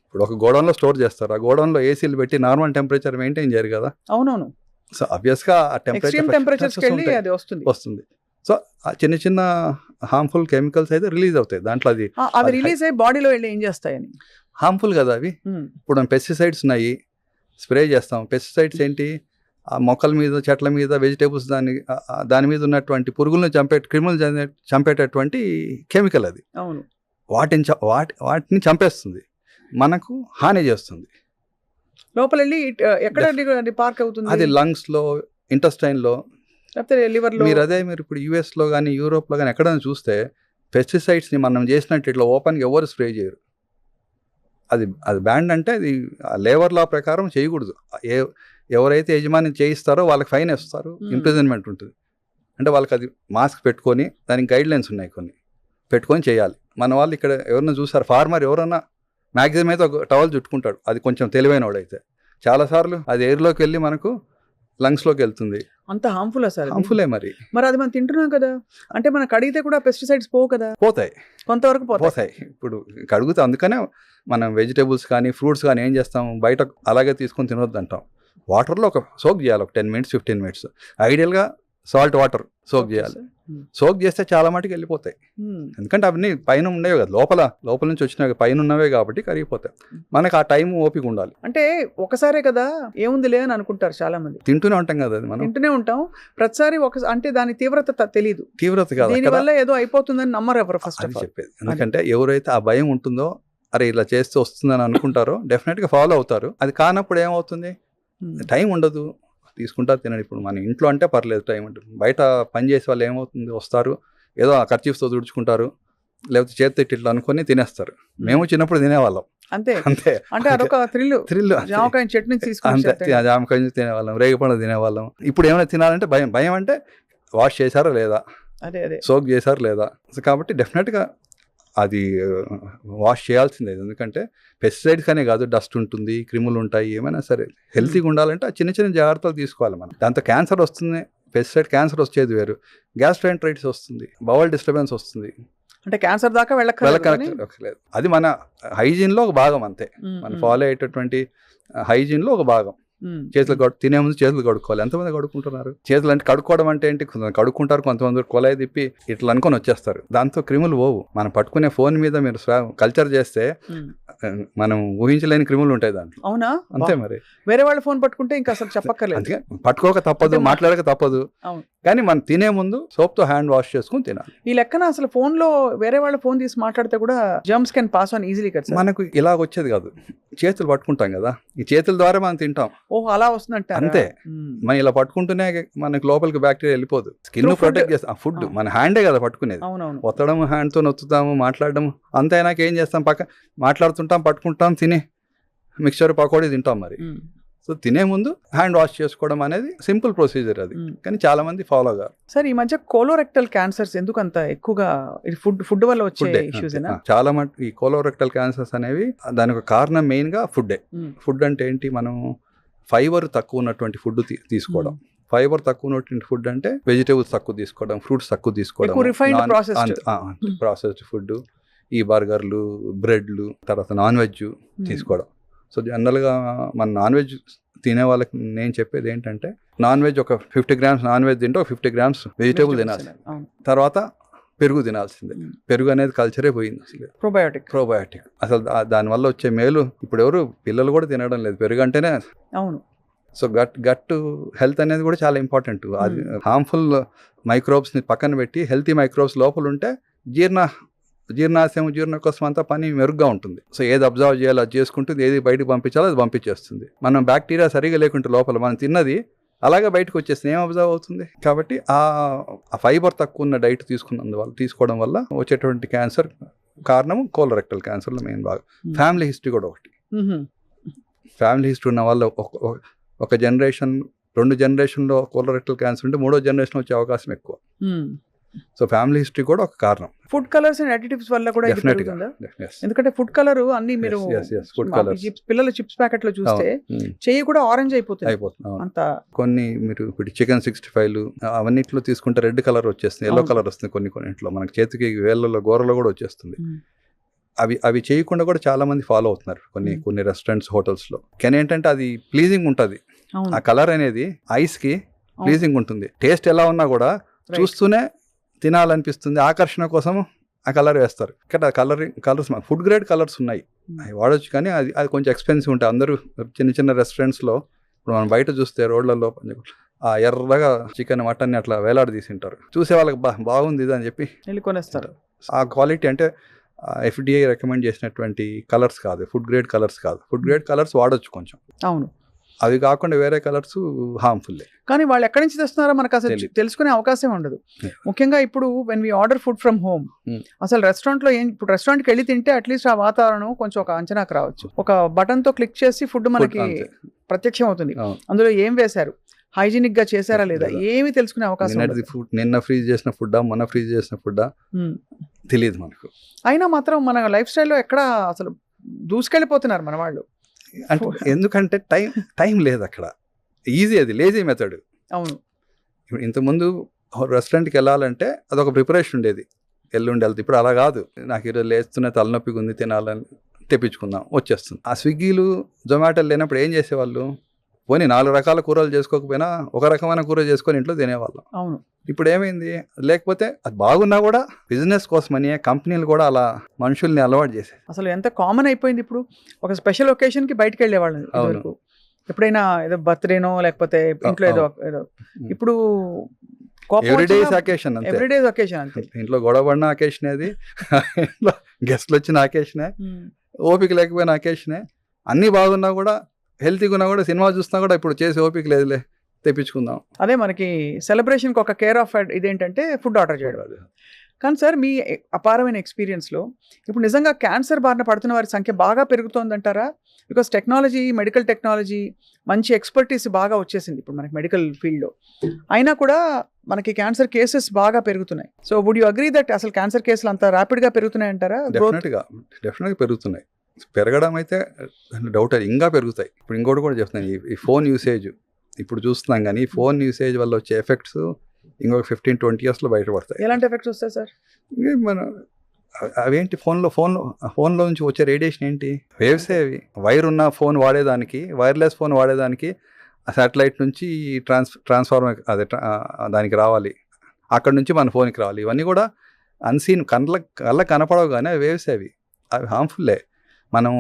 ఇప్పుడు ఒక గోడౌన్లో స్టోర్ చేస్తారు, ఆ గోడౌన్లో ఏసీలు పెట్టి నార్మల్ టెంపరేచర్ మెయింటైన్ చేయరు కదా. అవునవును. సో ఆబ్వియస్గా ఆ టెంపరేచర్ వస్తుంది. సో ఆ చిన్న చిన్న హార్మ్ఫుల్ కెమికల్స్ అయితే రిలీజ్ అవుతాయి దాంట్లో. అది రిలీజ్ అయ్యి బాడీలో వెళ్ళి ఏం చేస్తాయని హార్మ్ఫుల్ కదా అవి. ఇప్పుడు పెస్టిసైడ్స్ ఉన్నాయి, స్ప్రే చేస్తాం. పెస్టిసైడ్స్ ఏంటి, ఆ మొక్కల మీద, చెట్ల మీద, వెజిటేబుల్స్ దాని మీద ఉన్నటువంటి పురుగులను క్రిములు చంపేటటువంటి కెమికల్ అది. అవును, వాటిని చంపేస్తుంది, మనకు హాని చేస్తుంది. లోపల వెళ్ళి ఎక్కడ పార్క్ అవుతుంది, అది లంగ్స్లో, ఇంటెస్టైన్లో, లివర్లో. మీరు ఇప్పుడు యూఎస్లో కానీ యూరోప్లో కానీ ఎక్కడైనా చూస్తే పెస్టిసైడ్స్ని మనం చేసినట్టు ఇట్లా ఓపెన్గా ఎవరు స్ప్రే చేయరు. అది బ్యాండ్ అంటే అది లేబర్ లా ప్రకారం చేయకూడదు. ఎవరైతే యజమాని చేయిస్తారో వాళ్ళకి ఫైన్ వేస్తారు, ఇంప్రిజన్మెంట్ ఉంటుంది. అంటే వాళ్ళకి అది మాస్క్ పెట్టుకొని, దానికి గైడ్ లైన్స్ ఉన్నాయి కొన్ని, పెట్టుకొని చేయాలి. మన వాళ్ళు ఇక్కడ ఎవరన్నా చూసారు, ఫార్మర్ ఎవరన్నా మ్యాక్సిమం అయితే ఒక టవల్ చుట్టుకుంటాడు, అది కొంచెం తెలివైన వాడైతే. చాలాసార్లు అది ఎయిర్లోకి వెళ్ళి మనకు లంగ్స్లోకి వెళ్తుంది. అంత హార్మ్ఫుల్ సార్? హార్మ్ఫుల్లే మరి అది మనం తింటున్నాం కదా. అంటే మనకు కడిగితే కూడా పెస్టిసైడ్స్ పోవు కదా? పోతాయి, కొంతవరకు పోతాయి. ఇప్పుడు కడుగుతాం, అందుకనే మనం వెజిటేబుల్స్ కానీ ఫ్రూట్స్ కానీ ఏం చేస్తాం, బయట అలాగే తీసుకొని తినొద్దు అంటాం. వాటర్లో ఒక సోక్ చేయాలి, ఒక 10 minutes 15 minutes. ఐడియల్గా సాల్ట్ వాటర్ సోక్ చేయాలి. సోక్ చేస్తే చాలా మటుకు వెళ్ళిపోతాయి. ఎందుకంటే అవన్నీ పైన ఉండేవి కదా, లోపల నుంచి వచ్చినవి పైన ఉన్నవే కాబట్టి కరిగిపోతాయి. మనకు ఆ టైం ఓపిక ఉండాలి. అంటే ఒకసారే కదా ఏముంది లే అని అనుకుంటారు చాలా మంది. తింటూనే ఉంటాం కదా, అది మనం తింటూనే ఉంటాం ప్రతిసారి. అంటే దాని తీవ్రత తెలియదు, తీవ్రత కాదు, దీనివల్ల ఏదో అయిపోతుందని నమ్మరు ఎవరు ఫస్ట్ చెప్పేది. ఎందుకంటే ఎవరైతే ఆ భయం ఉంటుందో, అరే ఇలా చేస్తే వస్తుందని అనుకుంటారో డెఫినెట్గా ఫాలో అవుతారు. అది కానప్పుడు ఏమవుతుంది, టైం ఉండదు, తీసుకుంటా తినడు. ఇప్పుడు మన ఇంట్లో అంటే పర్లేదు, టైం ఉంటుంది. బయట పని చేసే వాళ్ళు ఏమవుతుంది, వస్తారు ఏదో ఆ ఖర్చీఫ్తో తుడుచుకుంటారు, లేకపోతే చేతి ఇట్లా అనుకొని తినేస్తారు. మేము చిన్నప్పుడు తినేవాళ్ళం అంతే. అంటే అదొక థ్రిల్. జామకాయ చట్నీ అంతే, జామకాయ తినేవాళ్ళం, రేగిపండు తినేవాళ్ళం. ఇప్పుడు ఏమైనా తినాలంటే భయం అంటే వాష్ చేశారా లేదా, సోక్ చేశారా లేదా. కాబట్టి డెఫినెట్గా అది వాష్ చేయాల్సిందే. ఎందుకంటే పెస్టిసైడ్స్ అనే కాదు, డస్ట్ ఉంటుంది, క్రిములు ఉంటాయి, ఏమైనా సరే హెల్తీగా ఉండాలంటే ఆ చిన్న చిన్న జాగ్రత్తలు తీసుకోవాలి మనం. దాంతో క్యాన్సర్ వస్తుంది, పెస్టిసైడ్ క్యాన్సర్ వచ్చేది వేరు, గ్యాస్ట్రైంట్రైటిస్ వస్తుంది, బవల్ డిస్టర్బెన్స్ వస్తుంది. అంటే క్యాన్సర్ దాకా వెళ్ళక్కర్లేదు. అది మన హైజీన్లో ఒక భాగం అంతే, మనం ఫాలో అయ్యేటటువంటి హైజీన్లో ఒక భాగం. చేతులు తినే ముందు చేతులు కడుక్కోవాలి. ఎంతమంది కడుక్కుంటున్నారు? చేతులు అంటే కడుక్కోవడం అంటే ఏంటి, కొంతమంది కడుక్కుంటారు, కొంతమంది కొలాయి తిప్పి ఇట్లా అనుకొని వచ్చేస్తారు. దాంతో క్రిములు పోవు. మనం పట్టుకునే ఫోన్ మీద మీరు కల్చర్ చేస్తే మనం ఊహించలేని క్రిములు ఉంటాయి దాంట్లో. అవునా? అంతే మరి. వేరే వాళ్ళ ఫోన్ పట్టుకుంటే ఇంకా అసలు చెప్పక్కర్లేదు. అందుకే పట్టుకోక తప్పదు, మాట్లాడక తప్పదు. కానీ మనం తినే ముందు సోప్తో హ్యాండ్ వాష్ చేసుకుని తినాలి. ఈ లెక్కన అసలు ఫోన్ లో వేరే వాళ్ళ ఫోన్ తీసి మాట్లాడితే కూడా germs can pass on easily కదా. మనకు ఇలాగ వచ్చేది కాదు, చేతులు పట్టుకుంటాం కదా, ఈ చేతుల ద్వారా మనం తింటాం. ఓహో, అలా వస్తుందంటే అంతే. మనం ఇలా పట్టుకుంటూనే మనకి లోపలికి బ్యాక్టీరియా వెళ్ళిపోదు. స్కిన్ ప్రొటెక్ట్ చేస్తాం. ఫుడ్ మన హ్యాండే కదా పట్టుకునేది. ఒత్తడం, హ్యాండ్తో నొత్తుతాము, మాట్లాడడం అంతే. అయినాక ఏం చేస్తాం, మాట్లాడుతుంటాం, పట్టుకుంటాం, తినే మిక్చర్ పకోడీ తింటాం. మరి సో తినే ముందు హ్యాండ్ వాష్ చేసుకోవడం అనేది సింపుల్ ప్రొసీజర్ అది, కానీ చాలా మంది ఫాలో కాదు. సార్, ఈ మధ్య కోలోరెక్టల్ క్యాన్సర్స్ ఎందుకు అంత ఎక్కువగా ఫుడ్ వల్ల వచ్చే ఇష్యూస్? చాలా మటుకు ఈ కోలోరెక్టల్ క్యాన్సర్స్ అనేవి దానికి కారణం మెయిన్ గా ఫుడ్డే. ఫుడ్ అంటే ఏంటి, మనం ఫైబర్ తక్కువ ఉన్నటువంటి ఫుడ్ తీసుకోవడం. ఫైబర్ తక్కువ ఉన్నటువంటి ఫుడ్ అంటే వెజిటేబుల్స్ తక్కువ తీసుకోవడం, ఫ్రూట్స్ తక్కువ తీసుకోవడం, ప్రాసెస్డ్ ఫుడ్, ఈ బర్గర్లు, బ్రెడ్లు, తర్వాత నాన్ వెజ్ తీసుకోవడం. సో జనరల్గా మన నాన్ వెజ్ తినే వాళ్ళకి నేను చెప్పేది ఏంటంటే, నాన్ వెజ్ ఒక 50 grams నాన్ వెజ్ తింటే ఒక 50 grams వెజిటేబుల్ తినాలి. తర్వాత పెరుగు తినాల్సిందే. పెరుగు అనేది కల్చరే పోయింది అసలు. ప్రోబయోటిక్ అసలు దానివల్ల వచ్చే మేలు ఇప్పుడు ఎవరు పిల్లలు కూడా తినడం లేదు. పెరుగు అంటేనే అవును సో గట్ హెల్త్ అనేది కూడా చాలా ఇంపార్టెంట్. అది హార్మ్ఫుల్ మైక్రోబ్స్ని పక్కన పెట్టి హెల్తీ మైక్రోబ్స్ లోపల ఉంటే జీర్ణాశయం జీర్ణకోశం అంతా పని మెరుగ్గా ఉంటుంది. సో ఏది అబ్జర్వ్ చేయాలో అది చేసుకుంటుంది, ఏది బయటకు పంపించాలో అది పంపించేస్తుంది. మనం బ్యాక్టీరియా సరిగా లేకుంటే లోపల మనం తిన్నది అలాగే బయటకు వచ్చేస్తుంది, ఏం అబ్జర్వ్ అవుతుంది. కాబట్టి ఆ ఫైబర్ తక్కువ ఉన్న డైట్ తీసుకోవడం వల్ల వచ్చేటువంటి క్యాన్సర్ కారణం కోలరెక్టల్ క్యాన్సర్లో మెయిన్ బాగా. ఫ్యామిలీ హిస్టరీ కూడా ఒకటి. ఫ్యామిలీ హిస్టరీ ఉన్న వాళ్ళు ఒక జనరేషన్ 2 జనరేషన్లో కోలరెక్టల్ క్యాన్సర్ ఉంటే 3వ జనరేషన్ వచ్చే అవకాశం ఎక్కువ. సో ఫ్యామిలీ హిస్టరీ కూడా ఒక కారణం. ఫుడ్ కలర్స్ అండ్ అడిటివ్స్ వల్ల కూడా ఇది పెరుగుతుందా? ఎందుకంటే ఫుడ్ కలర్ అన్ని మీరు పిల్లల చిప్స్ ప్యాకెట్ లో చూస్తే చెయ్యి కూడా ఆరెంజ్ అయిపోతుంది. అంత కొన్ని మీరు ఇప్పుడు చికెన్ 65 అవన్నిట్లో తీసుకుంటే రెడ్ కలర్ వచ్చేస్తుంది, ఎల్లో కలర్ వస్తుంది. కొన్నింట్లో మనకి చేతికి వేళ్ళలో గోరలో కూడా వచ్చేస్తుంది. అవి చేయకుండా కూడా చాలా మంది ఫాలో అవుతున్నారు కొన్ని రెస్టారెంట్స్, హోటల్స్ లో. కానీ ఏంటంటే అది ప్లీజింగ్ ఉంటుంది, ఆ కలర్ అనేది ఐస్ కి ప్లీజింగ్ ఉంటుంది. టేస్ట్ ఎలా ఉన్నా కూడా చూస్తూనే తినాలనిపిస్తుంది, ఆకర్షణ కోసం ఆ కలర్ వేస్తారు. ఇక్కడ కలర్స్ ఫుడ్ గ్రేడ్ కలర్స్ ఉన్నాయి, అవి వాడచ్చు. కానీ అది కొంచెం ఎక్స్పెన్సివ్ ఉంటాయి. అందరూ చిన్న రెస్టారెంట్స్లో ఇప్పుడు మనం బయట చూస్తే రోడ్లలో ఆ ఎర్రగా చికెన్ మటన్ అట్లా వేలాడి తీసింటారు. చూసే వాళ్ళకి బాగుంది ఇది అని చెప్పి కొనేస్తారు. ఆ క్వాలిటీ అంటే FDA రికమెండ్ చేసినటువంటి కలర్స్ కాదు, ఫుడ్ గ్రేడ్ కలర్స్ కాదు. ఫుడ్ గ్రేడ్ కలర్స్ వాడచ్చు కొంచెం. అవును, అవి కాకుండా వేరే కలర్స్ హార్మ్ఫుల్. కానీ వాళ్ళు ఎక్కడి నుంచి తెస్తున్నారో మనకు అసలు తెలుసుకునే అవకాశం ఉండదు. ముఖ్యంగా ఇప్పుడు when we order food from home, అసలు రెస్టారెంట్లో ఇప్పుడు రెస్టారెంట్కి వెళ్ళి తింటే అట్లీస్ట్ ఆ వాతావరణం కొంచెం ఒక అంచనాకు రావచ్చు. ఒక బటన్ తో క్లిక్ చేసి ఫుడ్ మనకి ప్రత్యక్షం అవుతుంది. అందులో ఏం వేశారు, హైజీనిక్ గా చేశారా లేదా, ఏమి తెలుసుకునే అవకాశం ఉండదు. నిన్న ఫ్రీజ్ చేసిన ఫుడ్, మొన్న ఫ్రీజ్ చేసిన ఫుడ్ తెలియదు మనకు. అయినా మాత్రం మన లైఫ్ స్టైల్లో ఎక్కడ అసలు దూసుకెళ్ళిపోతున్నారు మన వాళ్ళు. ఎందుకంటే టైం లేదు అక్కడ. ఈజీ, అది లేజీ మెథడ్. అవును, ఇప్పుడు ఇంతకుముందు రెస్టారెంట్కి వెళ్ళాలంటే అదొక ప్రిపరేషన్ ఉండేది, ఎల్లుండి వెళ్తే. ఇప్పుడు అలా కాదు. నాకు ఈరోజు లేస్తున్న తలనొప్పిగా ఉంది, తినాలని తెప్పించుకుందాం, వచ్చేస్తుంది. ఆ స్విగ్గీలు జొమాటోలు లేనప్పుడు ఏం చేసేవాళ్ళు, పోనీ 4 రకాల కూరలు చేసుకోకపోయినా ఒక రకమైన కూర చేసుకొని ఇంట్లో తినేవాళ్ళం. అవును. ఇప్పుడు ఏమైంది, లేకపోతే అది బాగున్నా కూడా బిజినెస్ కోసమని కంపెనీలు కూడా అలా మనుషుల్ని అలవాటు చేశాయి. అసలు ఎంత కామన్ అయిపోయింది. ఇప్పుడు ఒక స్పెషల్ ఒకేషన్కి బయటకు వెళ్ళేవాళ్ళు, ఎప్పుడైనా ఏదో బర్త్డేనో లేకపోతే ఇంట్లో ఏదో. ఇప్పుడు ఎవ్రీడేస్ అకేషన్ అంతే. ఇంట్లో గొడవ పడిన అకేషన్ అది, ఇంట్లో గెస్ట్లు వచ్చిన అకేషనే, ఓపిక లేకపోయిన అకేషనే. అన్నీ బాగున్నా కూడా, హెల్తీగా ఉన్నా కూడా, సినిమా చూస్తున్నా కూడా ఇప్పుడు చేసే ఓపిక లేదులే, తెప్పించుకుందాం. అదే మనకి సెలబ్రేషన్కి ఒక కేర్ ఆఫ్ ఇదేంటంటే ఫుడ్ ఆర్డర్ చేయడం. కానీ సార్, మీ అపారమైన ఎక్స్పీరియన్స్లో ఇప్పుడు నిజంగా క్యాన్సర్ బారిన పడుతున్న వారి సంఖ్య బాగా పెరుగుతోందంటారా? బికాస్ టెక్నాలజీ, మెడికల్ టెక్నాలజీ, మంచి ఎక్స్పర్టీస్ బాగా వచ్చేసింది ఇప్పుడు మనకి మెడికల్ ఫీల్డ్లో. అయినా కూడా మనకి క్యాన్సర్ కేసెస్ బాగా పెరుగుతున్నాయి. So would you agree that అసలు క్యాన్సర్ కేసులు అంత ర్యాపిడ్గా పెరుగుతున్నాయి అంటారా? డెఫినెట్గా పెరుగుతున్నాయి. పెరగడం అయితే డౌట్, అది ఇంకా పెరుగుతాయి. ఇప్పుడు ఇంకోటి కూడా చెప్తున్నాను, ఈ ఫోన్ యూసేజ్ ఇప్పుడు చూస్తున్నాం. కానీ ఈ ఫోన్ యూసేజ్ వల్ల వచ్చే ఎఫెక్ట్స్ ఇంకొక 15-20 ఇయర్స్లో బయటపడతాయి. ఎలాంటి ఎఫెక్ట్స్ వస్తాయి సార్? మన అవేంటి, ఫోన్లో నుంచి వచ్చే రేడియేషన్ ఏంటి, వేవ్సే అవి. వైర్ ఉన్న ఫోన్ వాడేదానికి, వైర్లెస్ ఫోన్ వాడేదానికి శాటిలైట్ నుంచి ట్రాన్స్ఫార్మర్ దానికి రావాలి, అక్కడ నుంచి మన ఫోన్కి రావాలి. ఇవన్నీ కూడా అన్సీన్, కళ్ళ కనపడవు, కానీ అవి వేవ్సే అవి హార్మ్ఫుల్లే. మనం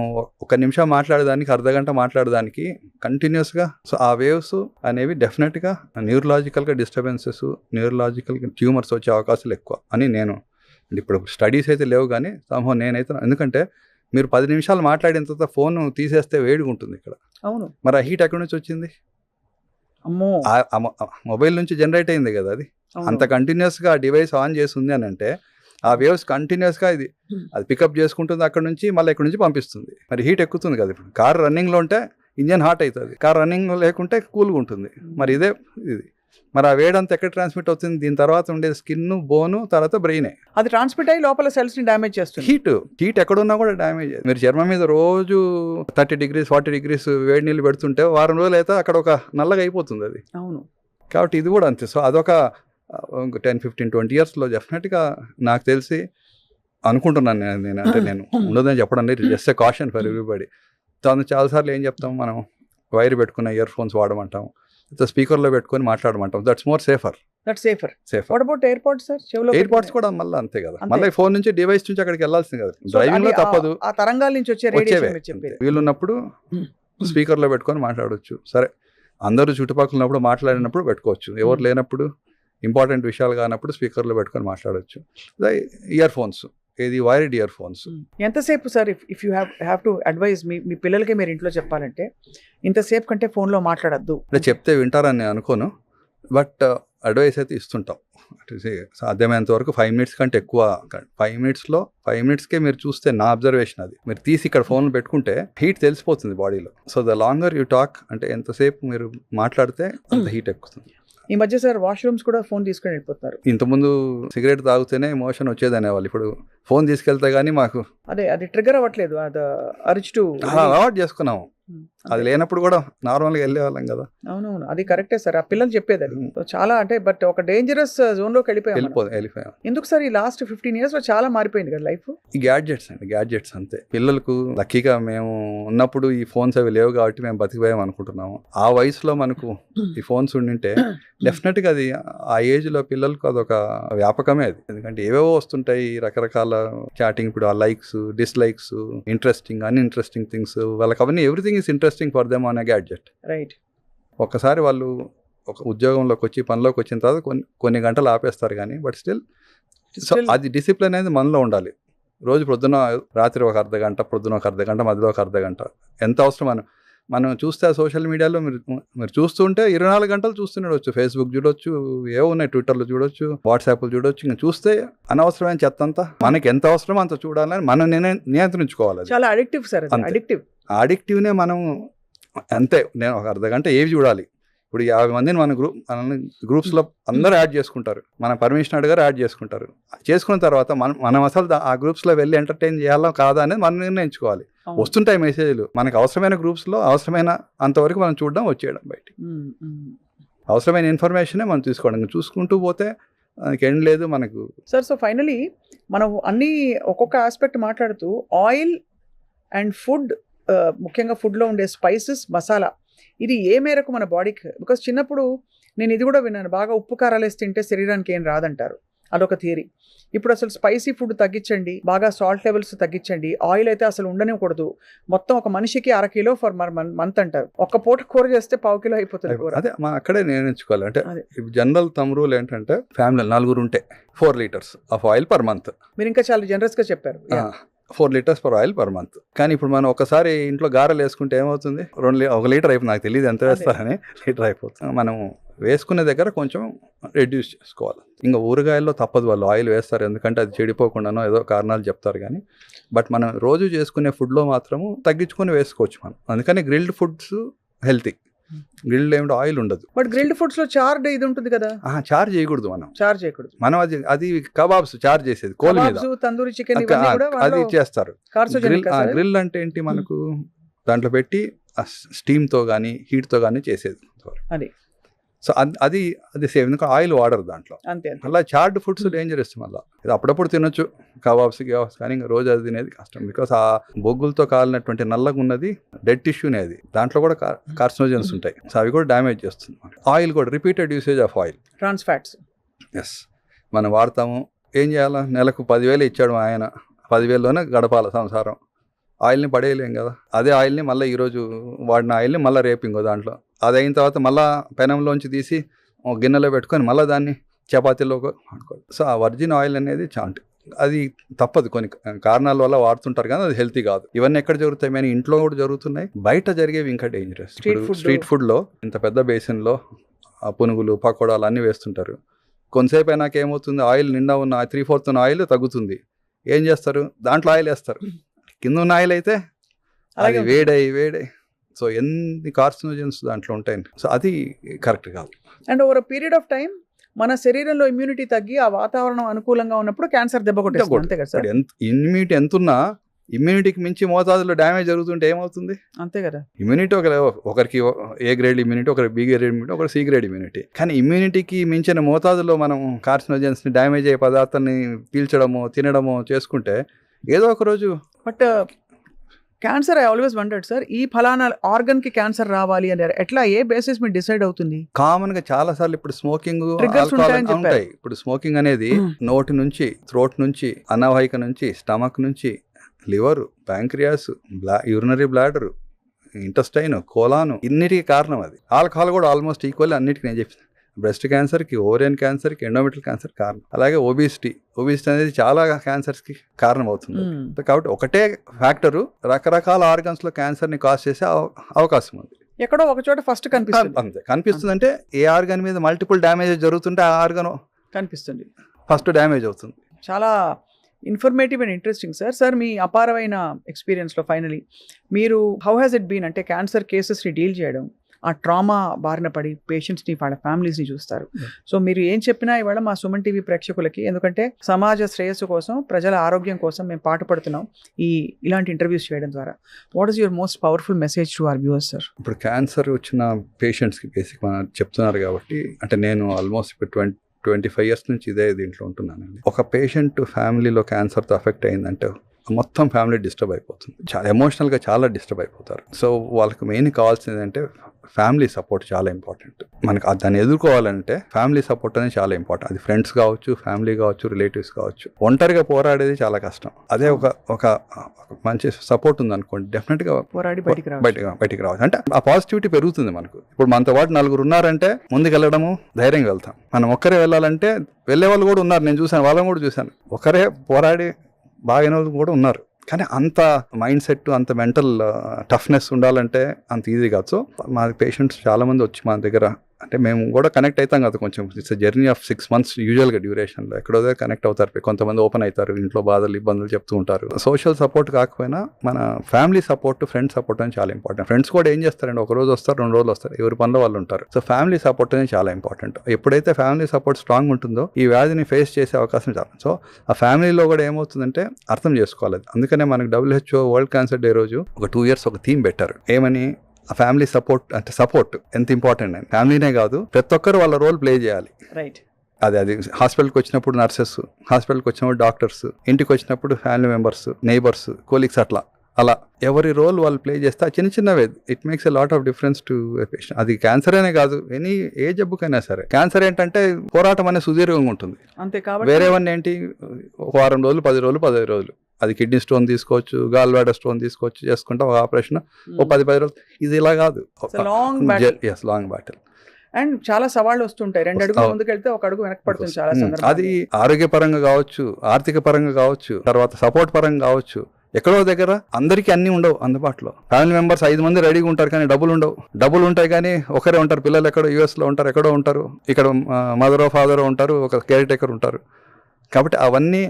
1 నిమిషం మాట్లాడేదానికి, అర్ధగంట మాట్లాడేదానికి కంటిన్యూస్గా. సో ఆ వేవ్స్ అనేవి డెఫినెట్గా న్యూరలాజికల్గా డిస్టర్బెన్సెస్, న్యూరలాజికల్గా ట్యూమర్స్ వచ్చే అవకాశాలు ఎక్కువ అని నేను. ఇప్పుడు స్టడీస్ అయితే లేవు, కానీ సంభవం నేనైతే. ఎందుకంటే మీరు 10 నిమిషాలు మాట్లాడిన తర్వాత ఫోన్ తీసేస్తే వేడిగా ఉంటుంది ఇక్కడ. అవును. మరి ఆ హీట్ ఎక్కడి నుంచి వచ్చింది? అమ్మో, మొబైల్ నుంచి జనరేట్ అయింది కదా అది. అంత కంటిన్యూస్గా ఆ డివైస్ ఆన్ చేసి ఉంది అని అంటే ఆ వేవ్స్ కంటిన్యూస్గా అది పికప్ చేసుకుంటుంది, అక్కడ నుంచి మళ్ళీ ఇక్కడ నుంచి పంపిస్తుంది. మరి హీట్ ఎక్కుతుంది కదా. ఇప్పుడు కార్ రన్నింగ్లో ఉంటే ఇంజన్ హాట్ అవుతుంది, కార్ రన్నింగ్ లేకుంటే కూల్గా ఉంటుంది. మరి ఇది మరి ఆ వేడంతా ఎక్కడ ట్రాన్స్మిట్ అవుతుంది? దీని తర్వాత ఉండేది స్కిన్, బోను, తర్వాత బ్రెయినే. అది ట్రాన్స్మిట్ అయ్యి లోపల సెల్స్ని డ్యామేజ్ చేస్తుంది. హీట్ ఎక్కడున్నా కూడా డ్యామేజ్. మీరు చర్మం మీద రోజు 30 degrees 40 degrees వేడి నీళ్ళు పెడుతుంటే వారం రోజులు అయితే అక్కడ ఒక నల్లగా అయిపోతుంది అది. అవును. కాబట్టి ఇది కూడా అంతే. సో అదొక 10-15-20 ఇయర్స్లో డెఫినెట్గా నాకు తెలిసి అనుకుంటున్నాను నేను. అంటే నేను ఉండదని చెప్పడం లేదు, just a caution for everybody. చాలాసార్లు ఏం చెప్తాం మనం, వైర్ పెట్టుకున్న ఇయర్ ఫోన్స్ వాడమంటాం, స్పీకర్లో పెట్టుకొని మాట్లాడమంటాం. That's more safer. What about airports sir? AirPods కూడా మళ్ళీ అంతే కదా. మళ్ళీ ఫోన్ నుంచి డివైస్ నుంచి అక్కడికి వెళ్ళాల్సింది కదా. డ్రైవింగ్ లో తప్పదు, ఆ తరంగాల నుంచి వచ్చే రేడియేషన్ వీలున్నప్పుడు స్పీకర్లో పెట్టుకొని మాట్లాడవచ్చు. సరే, అందరూ చుట్టుపక్కల ఉన్నప్పుడు మాట్లాడినప్పుడు పెట్టుకోవచ్చు, ఎవరు లేనప్పుడు ఇంపార్టెంట్ విషయాలు కానప్పుడు స్పీకర్లో పెట్టుకొని మాట్లాడవచ్చు. ఇయర్ ఫోన్స్, ఏది వైర్డ్ ఇయర్ ఫోన్స్. ఎంతసేపు sir if you have to advise మీ పిల్లలకి మీరు ఇంట్లో చెప్పాలంటే ఇంతసేపు కంటే ఫోన్లో మాట్లాడద్దు అంటే చెప్తే వింటారని నేను అనుకోను, బట్ అడ్వైస్ అయితే ఇస్తుంటాం. సాధ్యమైనంత వరకు 5 minutes కంటే ఎక్కువ 5 minutesకే మీరు చూస్తే నా అబ్జర్వేషన్ అది, మీరు తీసి ఇక్కడ ఫోన్ పెట్టుకుంటే హీట్ తెలిసిపోతుంది బాడీలో. So the longer you talk, అంటే ఎంతసేపు మీరు మాట్లాడితే అంత హీట్ ఎక్కుతుంది. ఈ మధ్య సార్ వాష్రూమ్స్ కూడా ఫోన్ తీసుకొని వెళ్ళిపోతారు. ఇంతకుముందు సిగరెట్ తాగితేనే మోషన్ వచ్చేది అనేవాళ్ళు, ఇప్పుడు ఫోన్ తీసుకెళ్తే గానీ మాకు అది ట్రిగర్ అవ్వట్లేదు, అది అరిచి టు అలవాటు చేసుకున్నాము. అది లేనప్పుడు కూడా నార్మల్గా వెళ్ళేవాళ్ళం కదా. అవునవును, అది కరెక్టే సార్, ఆ పిల్లలు చెప్పేది అది చాలా, అంటే బట్ ఒక డేంజరస్ జోన్లోకి వెళ్ళిపోయాం. ఎందుకు సార్ ఈ లాస్ట్ 15 years లో చాలా మారిపోయింది కదా లైఫ్. ఈ గ్యాడ్జెట్స్ అంతే. పిల్లలకు లక్కీగా మేము ఉన్నప్పుడు ఈ ఫోన్స్ అవి లేవు కాబట్టి మేము బతికిపోయాం అనుకుంటున్నాము. ఆ వయసులో మనకు ఈ ఫోన్స్ ఉండింటే డెఫినెట్ గా అది ఆ ఏజ్ లో పిల్లలకు అదొక వ్యాపకమే అది. ఎందుకంటే ఏవేవో వస్తుంటాయి రకరకాల చాటింగ్, ఇప్పుడు ఆ likes, dislikes, interesting, uninteresting things, వాళ్ళకి అవన్నీ everything is interesting for them on a gadget. Right. ఒక్కసారి వాళ్ళు ఒక ఉద్యోగంలోకి వచ్చి పనిలోకి వచ్చిన తర్వాత కొన్ని గంటలు ఆపేస్తారు కానీ, బట్ స్టిల్ అది డిసిప్లిన్ అనేది మనలో ఉండాలి. రోజు పొద్దున రాత్రి ఒక అర్ధ గంట, పొద్దున ఒక అర్ధ గంట, మధ్యలో ఒక అర్ధ గంట ఎంత అవసరం. మనం చూస్తే సోషల్ మీడియాలో మీరు చూస్తుంటే 24 గంటలు చూస్తుండొచ్చు. ఫేస్బుక్ చూడొచ్చు, ఏవో ఉన్నాయి, ట్విట్టర్లో చూడొచ్చు, వాట్సాప్లో చూడొచ్చు. ఇంకా చూస్తే అనవసరమైన చెత్త అంతా మనకి ఎంత అవసరమో అంత చూడాలని మనం నియంత్రించుకోవాలి. చాలా అడిక్టివ్ సార్, అడిక్టివ్నే మనం అంతే. నేను ఒక అర్ధ గంట ఏవి చూడాలి. ఇప్పుడు 50 మందిని మన గ్రూప్స్లో అందరూ యాడ్ చేసుకుంటారు, మన పర్మిషన్ అడిగారు యాడ్ చేసుకుంటారు. చేసుకున్న తర్వాత మనం అసలు ఆ గ్రూప్స్లో వెళ్ళి ఎంటర్టైన్ చేయాలా కాదా అనేది మనం నిర్ణయించుకోవాలి. వస్తుంటాయి మెసేజ్లు, మనకు అవసరమైన గ్రూప్స్లో అవసరమైన అంతవరకు మనం చూడడం, వచ్చేయడం, బయట అవసరమైన ఇన్ఫర్మేషనే మనం తీసుకోవడం. చూసుకుంటూ పోతే మనకి ఎండ్ లేదు మనకు. సార్, సో ఫైనలీ మనం అన్ని ఒక్కొక్క ఆస్పెక్ట్ మాట్లాడుతూ ఆయిల్ అండ్ ఫుడ్, ముఖ్యంగా ఫుడ్లో ఉండే స్పైసెస్, మసాలా, ఇది ఏ మేరకు మన బాడీకి, బికాస్ చిన్నప్పుడు నేను ఇది కూడా విన్నాను, బాగా ఉప్పు కారాలు వేసి తింటే శరీరానికి ఏం రాదంటారు, అదొక థియరీ. ఇప్పుడు అసలు స్పైసీ ఫుడ్ తగ్గించండి, బాగా సాల్ట్ లెవెల్స్ తగ్గించండి, ఆయిల్ అయితే అసలు ఉండనివ్వకూడదు, మొత్తం ఒక మనిషికి 1 kilo ఫర్ మంత్ అంటారు. ఒక్క పూట కూర చేస్తే 1/4 kilo అయిపోతుంది కూర. అదే అక్కడే నిర్ణయించుకోవాలి. అంటే జనరల్ థంబ్ రూల్ ఏంటంటే ఫ్యామిలీ 4 ఉంటే 4 liters of oil per month. మీరు ఇంకా చాలా జనరస్గా చెప్పారు, 4 liters per oil per month. కానీ ఇప్పుడు మనం ఒకసారి ఇంట్లో గారెలు వేసుకుంటే ఏమవుతుంది, 1 liter అయిపోతుంది. నాకు తెలియదు ఎంత వేస్తారని, లీటర్ అయిపోతుంది. మనం వేసుకునే దగ్గర కొంచెం రెడ్యూస్ చేసుకోవాలి. ఇంకా ఊరగాయల్లో తప్పదు, వాళ్ళు ఆయిల్ వేస్తారు ఎందుకంటే అది చెడిపోకుండానో ఏదో కారణాలు చెప్తారు కానీ, బట్ మనం రోజు చేసుకునే ఫుడ్లో మాత్రము తగ్గించుకొని వేసుకోవచ్చు మనం. అందుకని గ్రిల్డ్ ఫుడ్స్ హెల్తీ. గ్రిల్డ్ ఏమిటో ఆయిల్ ఉండదు. బట్ గ్రిల్డ్ ఫుడ్స్ లో చార్డ్ ఇది ఉంటుంది కదా, చార్ చేయకూడదు. మనం అది కబాబ్స్ చార్ చేసేది కోల్ మీద, తందూరి చికెన్ అది చేస్తారు. గ్రిల్ అంటే ఏంటి, మనకు దాంట్లో పెట్టి స్టీమ్ తో గానీ హీట్ తో గానీ చేసేది అది. సో అది సేమ్, ఎందుకంటే ఆయిల్ వాడరు దాంట్లో. అలా చార్డ్ ఫుడ్స్ డేంజరస్. మళ్ళీ ఇది అప్పుడప్పుడు తినొచ్చు కబాబ్స్ కానీ ఇంకా రోజు అది తినేది కష్టం. బికాస్ ఆ బొగ్గులతో కాలినటువంటి నల్లగా ఉన్నది డెడ్ టిష్యూనే, అది దాంట్లో కూడా కార్సినోజన్స్ ఉంటాయి. సో అవి కూడా డ్యామేజ్ చేస్తుంది. ఆయిల్ కూడా repeated usage of oil, trans fats, yes మనం వాడతాము. ఏం చేయాలా, నెలకు 10,000 ఇచ్చాడు ఆయన, 10,000లోనే గడపాల సంసారం. ఆయిల్ని పడేయలేం కదా. అదే ఆయిల్ని మళ్ళీ ఈరోజు వాడిన ఆయిల్ని మళ్ళీ రేపు ఇంకో దాంట్లో, అది అయిన తర్వాత మళ్ళీ పెనంలోంచి తీసి గిన్నెలో పెట్టుకొని మళ్ళీ దాన్ని చపాతీలో వాడుకోవాలి. సో ఆ వర్జిన్ ఆయిల్ అనేది అది తప్పదు, కొన్ని కారణాల వల్ల వాడుతుంటారు కానీ అది హెల్తీ కాదు. ఇవన్నీ ఎక్కడ జరుగుతాయి, మేము ఇంట్లో కూడా జరుగుతున్నాయి, బయట జరిగేవి ఇంకా డేంజరస్. స్ట్రీట్ ఫుడ్లో ఇంత పెద్ద బేసిన్లో పునుగులు, పకోడాలు అన్నీ వేస్తుంటారు. కొంతసేపు అయినాక ఏమవుతుంది, ఆయిల్ నిండా ఉన్న 3/4 ఉన్న ఆయిల్ తగ్గుతుంది. ఏం చేస్తారు, దాంట్లో ఆయిల్ వేస్తారు. కింద ఉన్న ఆయిల్ అయితే అది వేడై సో ఎన్ని కార్సినోజన్స్ దాంట్లో ఉంటాయి. సో అది కరెక్ట్ కాదు. And over period of time మన శరీరంలో ఇమ్యూనిటీ తగ్గి ఆ వాతావరణం అనుకూలంగా ఉన్నప్పుడు క్యాన్సర్ దెబ్బ కొట్టేస్తుంది, అంతే కదా సార్. ఇమ్యూనిటీ ఎంతున్నా ఇమ్యూనిటీకి మించి మోతాదులో డ్యామేజ్ జరుగుతుంటే ఏమవుతుంది, అంతే కదా. ఇమ్యూనిటీ ఒకరికి ఏ గ్రేడ్ ఇమ్యూనిటీ, ఒకరికి బి గ్రేడ్ ఇమ్యూనిటీ, ఒకరికి సి గ్రేడ్ ఇమ్యూనిటీ. కానీ ఇమ్యూనిటీకి మించిన మోతాదులో మనం కార్సినోజన్స్ని, డ్యామేజ్ అయ్యే పదార్థాన్ని పీల్చడము, తినడము చేసుకుంటే ఏదో ఒక రోజు. But cancer, I always wondered sir, ఈ ఫలానా ఆర్గన్ కి క్యాన్సర్ రావాలి అని ఎట్లా, ఏ బేసిస్ మీద డిసైడ్ అవుతుంది? కామన్ గా చాలా సార్లు ఇప్పుడు స్మోకింగ్ ఉంటాయి. ఇప్పుడు స్మోకింగ్ అనేది నోటి నుంచి, థ్రోట్ నుంచి, అనావాహిక నుంచి, స్టమక్ నుంచి, liver, pancreas, urinary bladder, intestine, కోలాను, ఇన్నిటికి కారణం అది. ఆల్కహాల్ కూడా ఆల్మోస్ట్ ఈక్వల్ అన్నిటికీ నేను చెప్పిన. బ్రెస్ట్ క్యాన్సర్కి, ఓరియన్ క్యాన్సర్కి, ఎండోమెట్రియల్ క్యాన్సర్ కారణం. అలాగే ఒబిసిటీ అనేది చాలా క్యాన్సర్స్కి కారణం అవుతుంది. కాబట్టి ఒకటే ఫ్యాక్టరు రకరకాల ఆర్గన్స్లో క్యాన్సర్ని కాజ్ చేసే అవకాశం ఉంది. ఎక్కడో ఒక చోట ఫస్ట్ కనిపిస్తుంది. అంతే కనిపిస్తుంది. అంటే ఏ ఆర్గన్ మీద మల్టిపుల్ డ్యామేజ్ జరుగుతుంటే ఆ ఆర్గన్ కనిపిస్తుంది, ఫస్ట్ డ్యామేజ్ అవుతుంది. చాలా ఇన్ఫర్మేటివ్ అండ్ ఇంట్రెస్టింగ్ సార్. మీ అపారమైన ఎక్స్పీరియన్స్లో ఫైనలీ మీరు హౌ హ్యాస్ ఇట్ బీన్, అంటే క్యాన్సర్ కేసెస్ని డీల్ చేయడం, ఆ ట్రామా బారిన పడి పేషెంట్స్ని, వాళ్ళ ఫ్యామిలీస్ని చూస్తారు. సో మీరు ఏం చెప్పినా ఇవాళ మా సుమన్ టీవీ ప్రేక్షకులకి, ఎందుకంటే సమాజ శ్రేయస్సు కోసం, ప్రజల ఆరోగ్యం కోసం మేము పాటుపడుతున్నాం ఇలాంటి ఇంటర్వ్యూస్ చేయడం ద్వారా. What is your most powerful message to our viewers sir? ఇప్పుడు క్యాన్సర్ వచ్చిన పేషెంట్స్కి బేసిక్ మనం చెప్తున్నారు కాబట్టి, అంటే నేను ఆల్మోస్ట్ ఇప్పుడు 25 years నుంచి ఇదే దీంట్లో ఉంటున్నానండి. ఒక పేషెంట్ ఫ్యామిలీలో క్యాన్సర్తో అఫెక్ట్ అయిందంటే మొత్తం ఫ్యామిలీ డిస్టర్బ్ అయిపోతుంది. చాలా ఎమోషనల్గా చాలా డిస్టర్బ్ అయిపోతారు. సో వాళ్ళకి మెయిన్ కావాల్సింది అంటే ఫ్యామిలీ సపోర్ట్ చాలా ఇంపార్టెంట్. మనకు దాన్ని ఎదుర్కోవాలంటే ఫ్యామిలీ సపోర్ట్ అనేది చాలా ఇంపార్టెంట్. అది ఫ్రెండ్స్ కావచ్చు, ఫ్యామిలీ కావచ్చు, రిలేటివ్స్ కావచ్చు. ఒంటరిగా పోరాడేది చాలా కష్టం. అదే ఒక మంచి సపోర్ట్ ఉందనుకోండి, డెఫినెట్గా పోరాడి బయటికి రావచ్చు. అంటే ఆ పాజిటివిటీ పెరుగుతుంది మనకు. ఇప్పుడు మనతో పాటు 4 ఉన్నారంటే ముందుకు వెళ్ళడము, ధైర్యంగా వెళ్తాం. మనం ఒక్కరే వెళ్ళాలంటే వెళ్ళే వాళ్ళు కూడా ఉన్నారు, నేను చూశాను, వాళ్ళని కూడా చూశాను. ఒకరే పోరాడి బాగా కూడా ఉన్నారు. కానీ అంత మైండ్ సెట్, అంత మెంటల్ టఫ్నెస్ ఉండాలంటే అంత ఈజీ కాదు. సో మా పేషెంట్స్ చాలా మంది వచ్చి మా దగ్గర, అంటే మేము కూడా కనెక్ట్ అవుతాం కదా, కొంచెం ఇట్స్ జర్నీ ఆఫ్ 6 months యూజువల్గా డ్యూరేషన్లో. ఎక్కడో కనెక్ట్ అవుతారు, కొంతమంది ఓపెన్ అవుతారు, ఇంట్లో బాధలు ఇబ్బందులు చెప్తూ ఉంటారు. సోషల్ సపోర్ట్ కాకపోయినా మన ఫ్యామిలీ సపోర్ట్, ఫ్రెండ్ సపోర్ట్ అని చాలా ఇంపార్టెంట్. ఫ్రెండ్స్ కూడా ఏం చేస్తారంటే 1 రోజు వస్తారు, 2 రోజులు వస్తారు, ఎవరి పనిలో వాళ్ళు ఉంటారు. సో ఫ్యామిలీ సపోర్ట్ అనేది చాలా ఇంపార్టెంట్. ఎప్పుడైతే ఫ్యామిలీ సపోర్ట్ స్ట్రాంగ్ ఉంటుందో ఈ వ్యాధిని ఫేస్ చేసే అవకాశం చాలా. సో ఆ ఫ్యామిలీలో కూడా ఏమవుతుందంటే అర్థం చేసుకోవాలి. అందుకనే మనకు WHO వరల్డ్ క్యాన్సర్ డే రోజు ఒక 2 years ఒక థీమ్ పెట్టారు. ఏమని, ఆ ఫ్యామిలీ సపోర్ట్, అంటే సపోర్ట్ ఎంత ఇంపార్టెంట్ అని. ఫ్యామిలీనే కాదు, ప్రతి ఒక్కరు వాళ్ళ రోల్ ప్లే చేయాలి. రైట్. అది హాస్పిటల్కి వచ్చినప్పుడు నర్సెస్, హాస్పిటల్కి వచ్చినప్పుడు డాక్టర్స్, ఇంటికి వచ్చినప్పుడు ఫ్యామిలీ మెంబర్స్, నైబర్స్, కొలీగ్స్, అలా ఎవరి రోల్ వాళ్ళు ప్లే చేస్తే చిన్నవే it makes a lot of difference to patient. అది క్యాన్సర్ అనే కాదు, ఏ జబ్బుకైనా సరే. క్యాన్సర్ ఏంటంటే పోరాటం అనేది సుదీర్ఘంగా ఉంటుంది. అంతే కాబట్టి వేరేవన్నీ ఏంటి, 1 వారం రోజులు, 10 రోజులు, 15 రోజులు. అది కిడ్నీ స్టోన్ తీసుకోవచ్చు, గాల్ బ్లాడర్ స్టోన్ తీసుకోవచ్చు, చేసుకుంటే ఒక ఆపరేషన్ 10-15 రోజులు. ఇది ఇలా కాదు, లాంగ్ బ్యాటిల్. అండ్ చాలా సవాళ్ళు వస్తుంటాయి. 2 అడుగులు ముందుకు వెళ్తే 1 అడుగు వెనక్కి పడుతుంది చాలా సందర్భాల్లో. అది ఆరోగ్యపరంగా కావచ్చు, ఆర్థిక పరంగా కావచ్చు, తర్వాత సపోర్ట్ పరంగా కావచ్చు. ఎక్కడో దగ్గర అందరికీ అన్నీ ఉండవు అందుబాటులో. ఫ్యామిలీ మెంబర్స్ 5 మంది రెడీగా ఉంటారు, కానీ డబ్బులు ఉండవు. డబ్బులు ఉంటాయి కానీ ఒకరే ఉంటారు. పిల్లలు ఎక్కడో US లో ఉంటారు, ఎక్కడో ఉంటారు. ఇక్కడ మదరో ఫాదరో ఉంటారు, ఒక కేర్ టేకర్ ఉంటారు. కాబట్టి అవన్నీ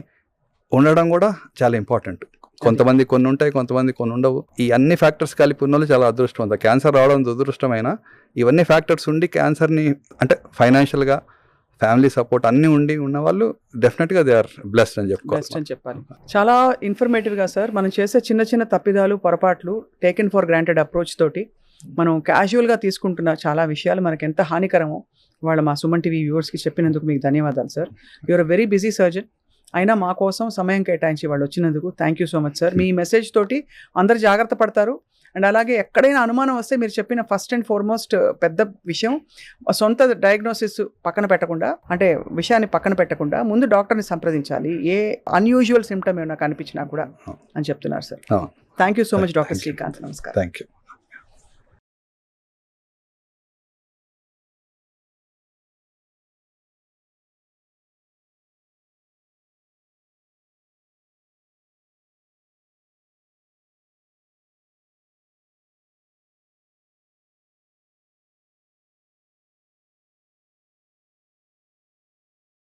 ఉండడం కూడా చాలా ఇంపార్టెంట్. కొంతమంది కొన్ని ఉంటాయి, కొంతమంది కొన్ని ఉండవు. ఈ అన్ని ఫ్యాక్టర్స్ కలిపి ఉన్న వాళ్ళు చాలా అదృష్టవంతులు. క్యాన్సర్ రావడం దురదృష్టమైన ఇవన్నీ ఫ్యాక్టర్స్ ఉండి క్యాన్సర్ని, అంటే ఫైనాన్షియల్గా, ఫ్యామిలీ సపోర్ట్ అన్నీ ఉన్న వాళ్ళు డెఫినెట్గా దే ఆర్ బ్లెస్డ్ అని చెప్పాలి. చాలా ఇన్ఫర్మేటివ్గా సార్, మనం చేసే చిన్న తప్పిదాలు, పొరపాట్లు, టేకెన్ ఫర్ గ్రాంటెడ్ అప్రోచ్ తోటి మనం క్యాజువల్గా తీసుకుంటున్న చాలా విషయాలు మనకు ఎంత హానికరమో వాళ్ళ మా సుమన్ టీవీ వ్యూవర్స్కి చెప్పినందుకు మీకు ధన్యవాదాలు sir. You're a very busy surgeon, అయినా మా కోసం సమయం కేటాయించి వాళ్ళు వచ్చినందుకు thank you so much sir. మీ మెసేజ్ తోటి అందరు జాగ్రత్త పడతారు. అండ్ అలాగే ఎక్కడైనా అనుమానం వస్తే మీరు చెప్పిన ఫస్ట్ అండ్ ఫార్మోస్ట్ పెద్ద విషయం, సొంత డయాగ్నోసిస్ పక్కన పెట్టకుండా, అంటే విషయాన్ని పక్కన పెట్టకుండా ముందు డాక్టర్ని సంప్రదించాలి, ఏ అన్యూజువల్ సిమ్టమ్ ఏమైనా కనిపించినా కూడా అని చెప్తున్నారు sir. Thank you so much doctor Srikanth. నమస్కారం. Thank you.